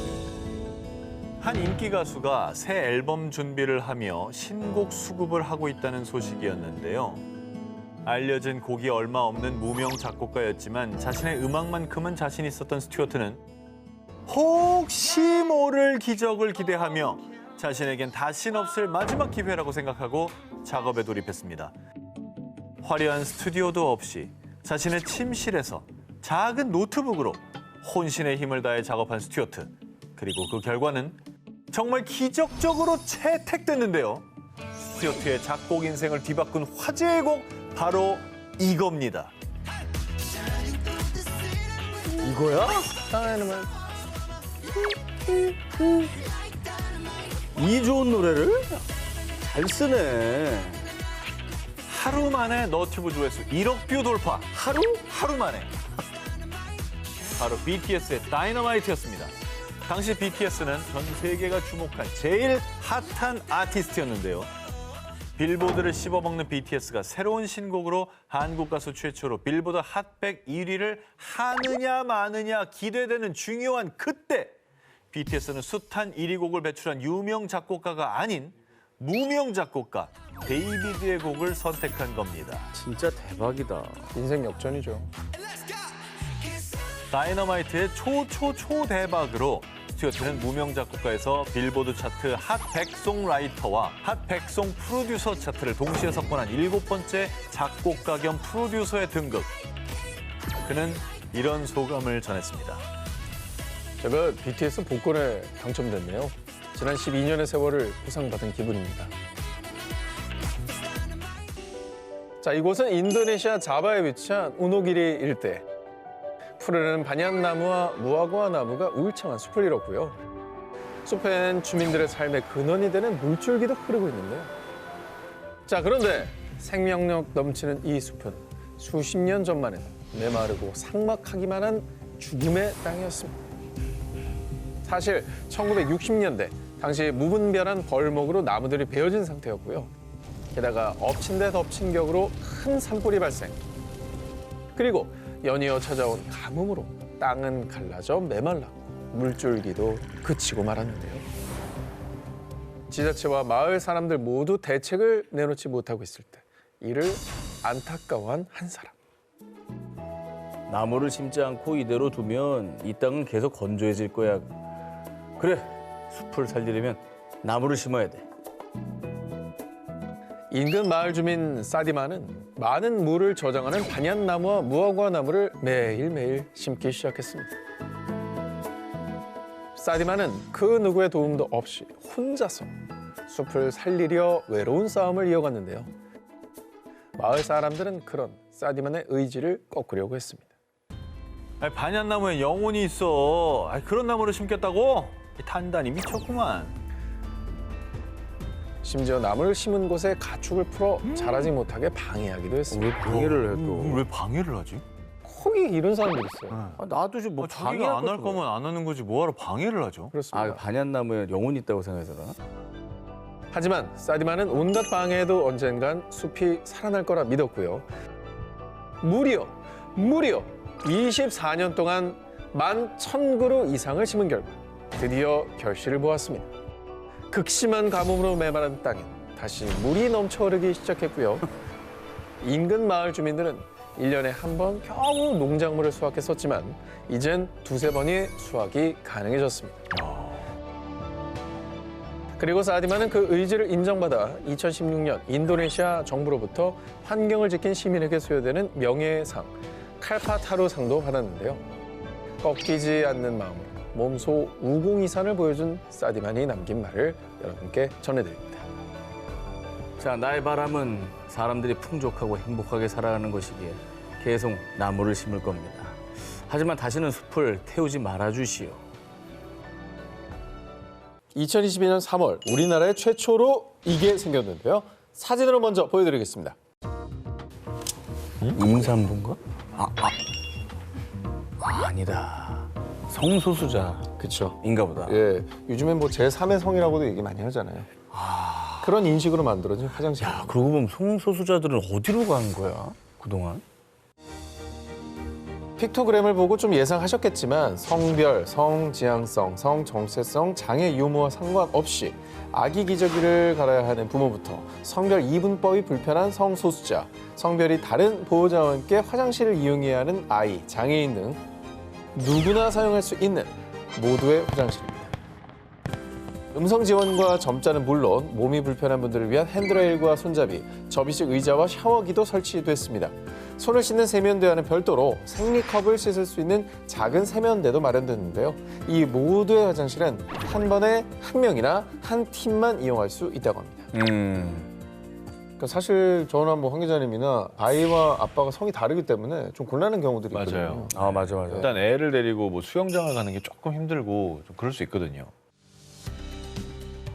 한 인기 가수가 새 앨범 준비를 하며 신곡 수급을 하고 있다는 소식이었는데요. 알려진 곡이 얼마 없는 무명 작곡가였지만 자신의 음악만큼은 자신 있었던 스튜어트는 혹시 모를 기적을 기대하며 자신에겐 다신 없을 마지막 기회라고 생각하고 작업에 돌입했습니다. 화려한 스튜디오도 없이 자신의 침실에서 작은 노트북으로 혼신의 힘을 다해 작업한 스튜어트. 그리고 그 결과는 정말 기적적으로 채택됐는데요. 스튜어트의 작곡 인생을 뒤바꾼 화제의 곡 바로 이겁니다. 이거야? 다이너마이트. 이 좋은 노래를? 잘 쓰네. 하루 만에 너튜브 조회수 1억 뷰 돌파. 하루 만에. 바로 BTS의 다이너마이트였습니다. 당시 BTS는 전 세계가 주목한 제일 핫한 아티스트였는데요. 빌보드를 씹어먹는 BTS가 새로운 신곡으로 한국 가수 최초로 빌보드 핫100 1위를 하느냐 마느냐 기대되는 중요한 그때 BTS는 숱한 1위 곡을 배출한 유명 작곡가가 아닌 무명 작곡가 데이비드의 곡을 선택한 겁니다. 진짜 대박이다. 인생 역전이죠. 다이너마이트의 초대박으로 스튜어트는 무명 작곡가에서 빌보드 차트 핫 100송라이터와 핫 100송 프로듀서 차트를 동시에 석권한 7번째 작곡가 겸 프로듀서에 등극. 그는 이런 소감을 전했습니다. 제가 BTS 복권에 당첨됐네요. 지난 12년의 세월을 보상받은 기분입니다. 자, 이곳은 인도네시아 자바에 위치한 우노기리 일대. 푸르른 반얀나무와 무화과 나무가 울창한 숲을 이뤘고요. 숲엔 주민들의 삶의 근원이 되는 물줄기도 흐르고 있는데요. 자, 그런데 생명력 넘치는 이 숲은 수십 년 전만 해도 메마르고 삭막하기만 한 죽음의 땅이었습니다. 사실 1960년대 당시 무분별한 벌목으로 나무들이 베어진 상태였고요. 게다가 엎친 데 덮친 격으로 큰 산불이 발생. 그리고 연이어 찾아온 가뭄으로 땅은 갈라져 메말랐고 물줄기도 그치고 말았는데요. 지자체와 마을 사람들 모두 대책을 내놓지 못하고 있을 때 이를 안타까워한 한 사람. 나무를 심지 않고 이대로 두면 이 땅은 계속 건조해질 거야. 그래, 숲을 살리려면 나무를 심어야 돼. 인근 마을 주민 사디마는 많은 물을 저장하는 반얀나무와 무화과 나무를 매일매일 심기 시작했습니다. 사디마는 그 누구의 도움도 없이 혼자서 숲을 살리려 외로운 싸움을 이어갔는데요. 마을 사람들은 그런 사디만의 의지를 꺾으려고 했습니다. 아니, 반얀나무에 영혼이 있어. 아니, 그런 나무를 심겠다고? 단단히 미쳤구만. 심지어 나무를 심은 곳에 가축을 풀어 자라지 못하게 방해하기도 했습니다. 왜 방해를 해 또? 왜 방해를 하지? 거기 이런 사람들이 있어요. 아, 나도 좀 뭐 자기가 안 할 거면 안 하는 거지 뭐하러 방해를 하죠? 그렇습니다. 아, 반얀나무에 영혼이 있다고 생각해서 그러나? 하지만 사디만은 온갖 방해에도 언젠간 숲이 살아날 거라 믿었고요. 무려 24년 동안 11,000그루 이상을 심은 결과 드디어 결실을 보았습니다. 극심한 가뭄으로 메마른 땅엔 다시 물이 넘쳐흐르기 시작했고요. 인근 마을 주민들은 1년에 한 번 겨우 농작물을 수확했었지만 이젠 두세 번의 수확이 가능해졌습니다. 그리고 사디만은 그 의지를 인정받아 2016년 인도네시아 정부로부터 환경을 지킨 시민에게 수여되는 명예상 칼파타루상도 받았는데요. 꺾이지 않는 마음으로 몸소 우공이산을 보여준 사디만이 남긴 말을 여러분께 전해드립니다. 자, 나의 바람은 사람들이 풍족하고 행복하게 살아가는 것이기에 계속 나무를 심을 겁니다. 하지만 다시는 숲을 태우지 말아주시오. 2022년 3월 우리나라에 최초로 이게 생겼는데요. 사진으로 먼저 보여드리겠습니다. 임산부인가? 아니다. 성소수자. 그렇죠. 인가 보다. 예, 요즘엔 뭐 제3의 성이라고도 얘기 많이 하잖아요. 그런 인식으로 만들어진 화장실. 야, 그러고 보면 성소수자들은 어디로 간 거야? 그동안? 픽토그램을 보고 좀 예상하셨겠지만 성별, 성지향성, 성정체성, 장애 유무와 상관없이 아기 기저귀를 갈아야 하는 부모부터 성별 이분법이 불편한 성소수자, 성별이 다른 보호자와 함께 화장실을 이용해야 하는 아이, 장애인 등 누구나 사용할 수 있는 모두의 화장실입니다. 음성 지원과 점자는 물론 몸이 불편한 분들을 위한 핸드레일과 손잡이, 접이식 의자와 샤워기도 설치됐습니다. 손을 씻는 세면대와는 별도로 생리컵을 씻을 수 있는 작은 세면대도 마련됐는데요. 이 모두의 화장실은 한 번에 한 명이나 한 팀만 이용할 수 있다고 합니다. 그러니까 사실 저나 뭐 황 기자님이나 아이와 아빠가 성이 다르기 때문에 좀 곤란한 경우들이 맞아요. 있거든요. 아, 맞아. 일단 애를 데리고 뭐 수영장을 가는 게 조금 힘들고 좀 그럴 수 있거든요.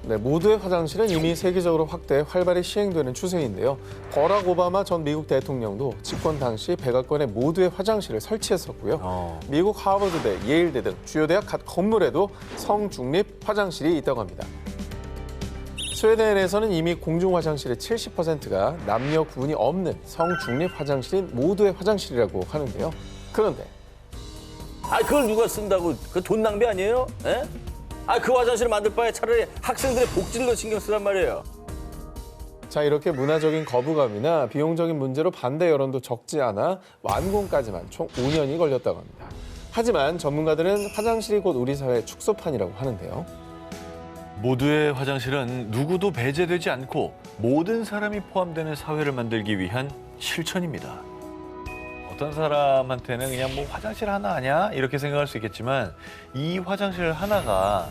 네, 모두의 화장실은 이미 세계적으로 확대 활발히 시행되는 추세인데요. 버락 오바마 전 미국 대통령도 집권 당시 백악관에 모두의 화장실을 설치했었고요. 미국 하버드대, 예일대 등 주요 대학 각 건물에도 성중립 화장실이 있다고 합니다. 스웨덴에서는 이미 공중 화장실의 70%가 남녀 구분이 없는 성중립 화장실인 모두의 화장실이라고 하는데요. 그런데 아, 그걸 누가 쓴다고? 그 돈 낭비 아니에요? 에? 아, 그 화장실을 만들 바에 차라리 학생들의 복지를 더 신경 쓰란 말이에요. 자, 이렇게 문화적인 거부감이나 비용적인 문제로 반대 여론도 적지 않아 완공까지만 총 5년이 걸렸다고 합니다. 하지만 전문가들은 화장실이 곧 우리 사회의 축소판이라고 하는데요. 모두의 화장실은 누구도 배제되지 않고 모든 사람이 포함되는 사회를 만들기 위한 실천입니다. 어떤 사람한테는 그냥 뭐 화장실 하나 아냐 이렇게 생각할 수 있겠지만 이 화장실 하나가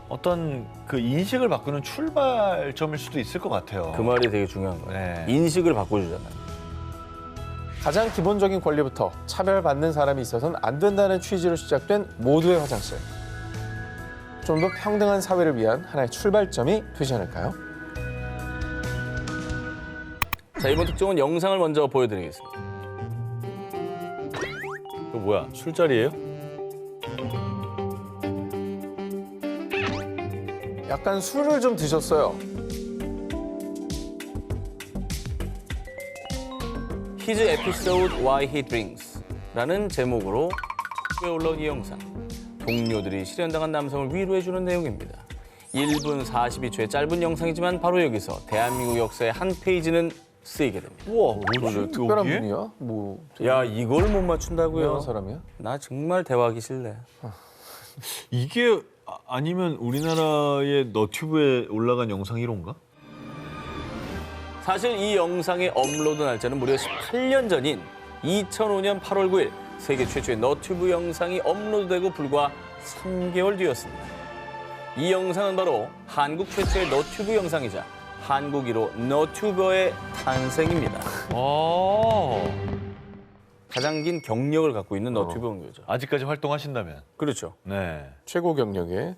어떤 그 인식을 바꾸는 출발점일 수도 있을 것 같아요. 그 말이 되게 중요한 거예요. 네. 인식을 바꿔주잖아요. 가장 기본적인 권리부터 차별받는 사람이 있어서는 안 된다는 취지로 시작된 모두의 화장실. 좀 더 평등한 사회를 위한 하나의 출발점이 되지 않을까요? 자, 이번 특종은 영상을 먼저 보여드리겠습니다. 이거 뭐야? 술자리예요? 약간 술을 좀 드셨어요. His episode Why He Drinks 라는 제목으로 에 올라온 이 영상. 동료들이 실현당한 남성을 위로해주는 내용입니다. 1분 42초의 짧은 영상이지만 바로 여기서 대한민국 역사의 한 페이지는 쓰이게 됩니다. 우와, 뭐지? 특별한 여기에? 분이야? 뭐 야, 이걸 못 맞춘다고요? 유명한 사람이야? 나 정말 대화하기 싫네. 이게 아니면 우리나라의 너튜브에 올라간 영상 1호인가? 사실 이 영상의 업로드 날짜는 무려 18년 전인 2005년 8월 9일 세계 최초의 너튜브 영상이 업로드되고 불과 3개월 뒤였습니다. 이 영상은 바로 한국 최초의 너튜브 영상이자 한국 1호 너튜버의 탄생입니다. 아. 가장 긴 경력을 갖고 있는 너튜브 연구자. 아직까지 활동하신다면. 그렇죠. 네. 최고 경력에.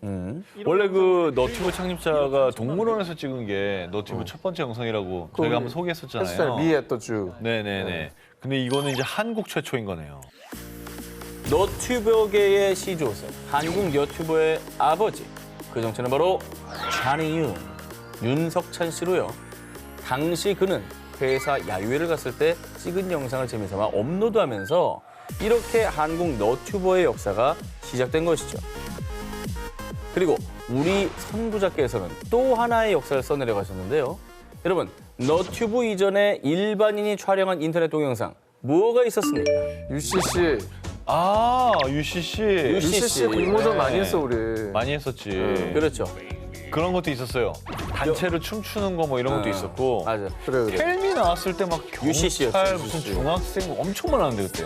원래 그 너튜브 창립자가 동물원에서 찍은 게 너튜브 첫 번째 영상이라고 저희가 한번 소개했었잖아요. 햇살 미했던 주. 네네네. 근데 이거는 이제 한국 최초인 거네요. 너튜버계의 시조세, 한국 너튜버의 아버지. 그 정체는 바로 찬이윤, 윤석찬 씨로요. 당시 그는 회사 야유회를 갔을 때 찍은 영상을 재미삼아 업로드하면서 이렇게 한국 너튜버의 역사가 시작된 것이죠. 그리고 우리 선구자께서는 또 하나의 역사를 써내려 가셨는데요. 여러분, 너튜브 이전에 일반인이 촬영한 인터넷 동영상 뭐가 있었습니까? UCC. 아, UCC. UCC 공모전 네. 많이 했어 우리. 많이 했었지. 그렇죠. 그런 것도 있었어요. 단체로 춤추는 거 뭐 이런 것도 있었고. 맞아. 그래. 텔미 나왔을 때 막 UCC 였죠, 경찰 무슨 UCC. 중학생 엄청 많았는데 그때.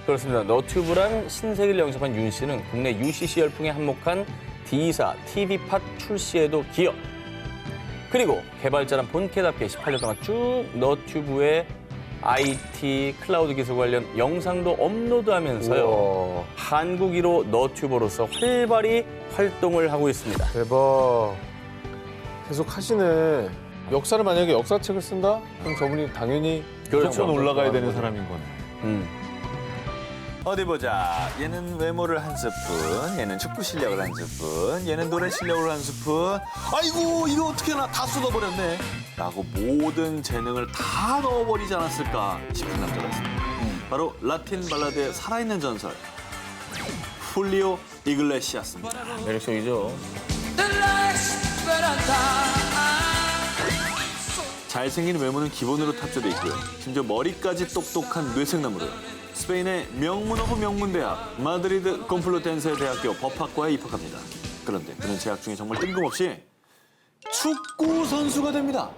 그렇습니다. 너튜브란 신세계를 영접한 윤 씨는 국내 UCC 열풍에 한몫한 D사 TV팟 출시에도 기여. 그리고 개발자란 본캐답게 18년 동안 쭉 너튜브에 IT, 클라우드 기술 관련 영상도 업로드하면서요. 우와, 한국 1호 너튜버로서 활발히 활동을 하고 있습니다. 대박. 계속 하시네. 역사를 만약에 역사책을 쓴다? 그럼 저분이 당연히 무조건 올라가야 되는 사람인 거네. 어디 보자. 얘는 외모를 한 스푼, 얘는 축구 실력을 한 스푼, 얘는 노래 실력을 한 스푼. 아이고 이거 어떻게 하나 다 쏟아버렸네. 라고 모든 재능을 다 넣어버리지 않았을까 싶은 남자가 있습니다. 바로 라틴 발라드의 살아있는 전설 훌리오 이글레시아스입니다. 매력적이죠. 잘생긴 외모는 기본으로 탑재돼 있고요. 심지어 머리까지 똑똑한 뇌생나무로요. 스페인의 명문 오브 명문 대학 마드리드 콤플루텐세 대학교 법학과에 입학합니다. 그런데 그는 재학 중에 정말 뜬금없이 축구 선수가 됩니다.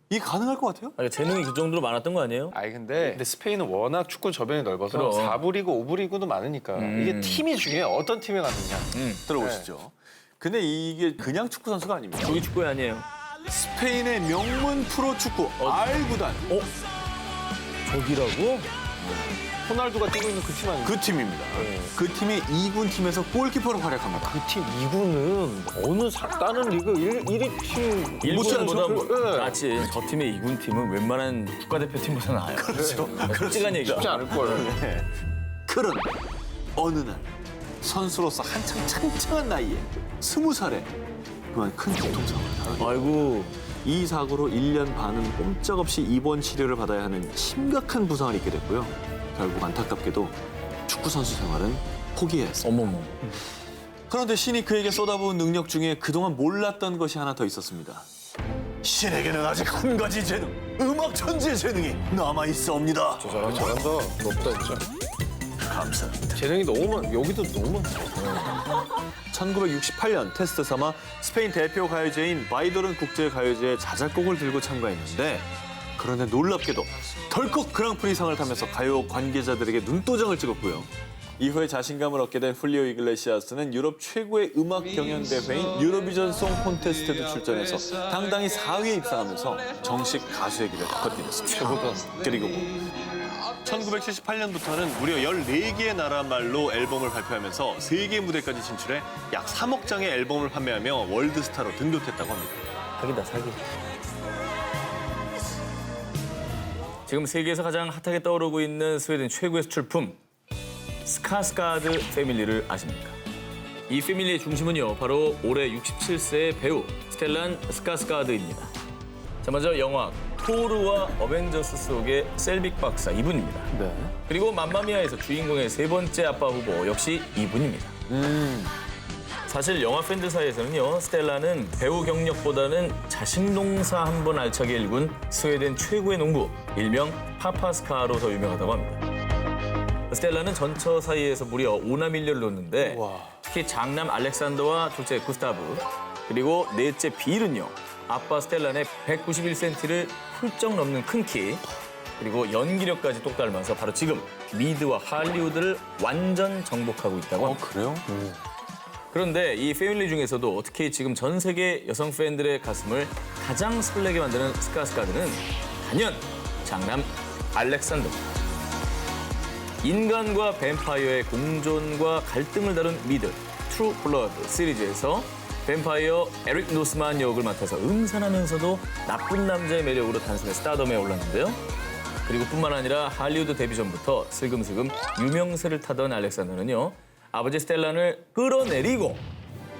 이게 가능할 것 같아요? 아니, 재능이 그 정도로 많았던 거 아니에요? 아니 근데 스페인은 워낙 축구 저변이 넓어서 그럼. 4부 리그, 5부 리그도 많으니까 이게 팀이 중요해요. 어떤 팀에 갔느냐. 들어보시죠. 근데 이게 그냥 축구 선수가 아닙니다. 저기 축구회 아니에요. 스페인의 명문 프로 축구 R구단 저기라고? 호날두가 뛰고 있는 그 팀 아니에요? 그 팀입니다. 그 팀이 2군 팀에서 골키퍼로 활약합니다. 그팀 2군은 어느 다른 리그 1위 팀 일본보다 뭐, 네. 맞지. 저 팀의 2군 팀은 웬만한 국가대표팀보다 나아요. 그렇죠. 솔직한 얘기죠. 쉽지 않을걸. 네. 그런데 어느 날 선수로서 한창 창창한 나이에 20살에 그만 큰 교통사고를 당하게 아이고. 이 사고로 1년 반은 꼼짝없이 입원 치료를 받아야 하는 심각한 부상을 입게 됐고요. 결국 안타깝게도 축구 선수 생활은 포기해야 했습니다. 어머머. 그런데 신이 그에게 쏟아부은 능력 중에 그동안 몰랐던 것이 하나 더 있었습니다. 신에게는 아직 한 가지 재능, 음악 천재 재능이 남아 있어옵니다. 잘한다. 높다 진짜. 감사합니다. 재능이 너무 많. 여기도 너무 많다. 1968년 테스트 삼아 스페인 대표 가요제인 바이도른 국제가요제에 자작곡을 들고 참가했는데 그런데 놀랍게도 덜컥 그랑프리상을 타면서 가요 관계자들에게 눈도장을 찍었고요. 이후에 자신감을 얻게 된 훌리오 이글레시아스는 유럽 최고의 음악 경연 대회인 유로비전 송 콘테스트에도 출전해서 당당히 4위에 입상하면서 정식 가수의 길을 걷게 됐습니다. 그리고 1978년부터는 무려 14개의 나라 말로 앨범을 발표하면서 세계 무대까지 진출해 약 3억 장의 앨범을 판매하며 월드스타로 등극했다고 합니다. 사기다, 사기. 지금 세계에서 가장 핫하게 떠오르고 있는 스웨덴 최고의 수출품 스카스가드 패밀리를 아십니까? 이 패밀리의 중심은요, 바로 올해 67세의 배우 스텔란 스카스가드입니다. 자, 먼저 영화 토르와 어벤져스 속의 셀빅 박사 이분입니다. 네. 그리고 맘마미아에서 주인공의 세 번째 아빠 후보 역시 이분입니다. 사실 영화 팬들 사이에서는요, 스텔라는 배우 경력보다는 자식농사 한 번 알차게 일군 스웨덴 최고의 농부, 일명 파파스카로 더 유명하다고 합니다. 스텔라는 전처 사이에서 무려 5남일녀를 뒀는데 특히 장남 알렉산더와 둘째 구스타브, 그리고 넷째 빌은요, 아빠 스텔란의 191cm를 훌쩍 넘는 큰 키, 그리고 연기력까지 똑 닮아서 바로 지금 미드와 할리우드를 완전 정복하고 있다고 합니다. 그래요? 그런데 이 패밀리 중에서도 특히 지금 전 세계 여성 팬들의 가슴을 가장 설레게 만드는 스카스가드는 단연 장남 알렉산더. 인간과 뱀파이어의 공존과 갈등을 다룬 미드 트루 블러드 시리즈에서 뱀파이어 에릭 노스만 역을 맡아서 음산하면서도 나쁜 남자의 매력으로 단숨에 스타덤에 올랐는데요. 그리고 뿐만 아니라 할리우드 데뷔 전부터 슬금슬금 유명세를 타던 알렉산더는요. 아버지 스텔란을 끌어내리고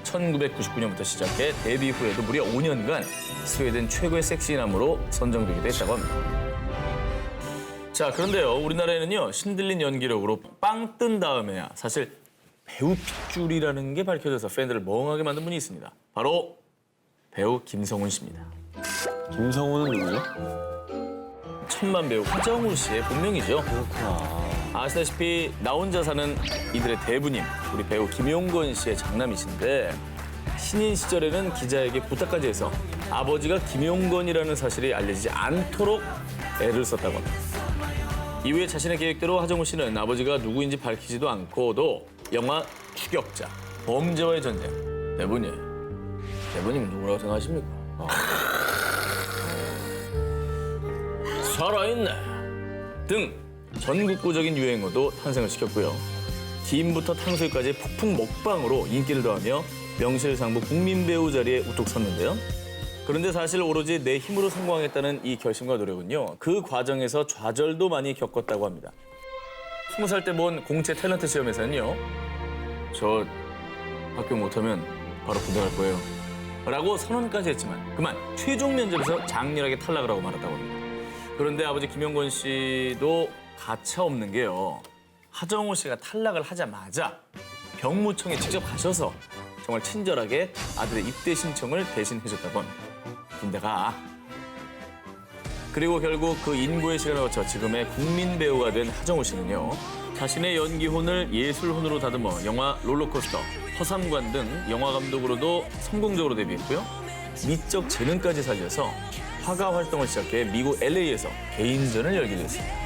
1999년부터 시작해 데뷔 후에도 무려 5년간 스웨덴 최고의 섹시남으로 선정되기도 했다고 합니다. 자, 그런데요. 우리나라에는요. 신들린 연기력으로 빵 뜬 다음에야 사실 배우 핏줄이라는 게 밝혀져서 팬들을 멍하게 만든 분이 있습니다. 바로 배우 김성훈 씨입니다. 김성훈은 누구죠? 천만 배우 하정우 씨의 본명이죠. 그렇구나. 아시다시피 나 혼자 사는 이들의 대부님, 우리 배우 김용건 씨의 장남이신데 신인 시절에는 기자에게 부탁까지 해서 아버지가 김용건이라는 사실이 알려지지 않도록 애를 썼다고 합니다. 이후에 자신의 계획대로 하정우 씨는 아버지가 누구인지 밝히지도 않고도 영화 추격자, 범죄와의 전쟁, 대부님 누구라고 생각하십니까? 살아있네 등 전국구적인 유행어도 탄생을 시켰고요. 김부터 탕수육까지 폭풍 먹방으로 인기를 더하며 명실상부 국민 배우 자리에 우뚝 섰는데요. 그런데 사실 오로지 내 힘으로 성공하겠다는 이 결심과 노력은요. 그 과정에서 좌절도 많이 겪었다고 합니다. 20살 때 본 공채 탤런트 시험에서는요. 저 합격 못하면 바로 군대 갈 거예요. 라고 선언까지 했지만 그만 최종 면접에서 장렬하게 탈락을 하고 말았다고 합니다. 그런데 아버지 김용건 씨도 가차없는 게요. 하정우 씨가 탈락을 하자마자 병무청에 직접 가셔서 정말 친절하게 아들의 입대 신청을 대신해줬다고 합니다. 군대 가. 그리고 결국 그 인고의 시간을 거쳐 지금의 국민 배우가 된 하정우 씨는요. 자신의 연기혼을 예술혼으로 다듬어 영화 롤러코스터, 허삼관 등 영화 감독으로도 성공적으로 데뷔했고요. 미적 재능까지 살려서 화가 활동을 시작해 미국 LA에서 개인전을 열기도 했습니다.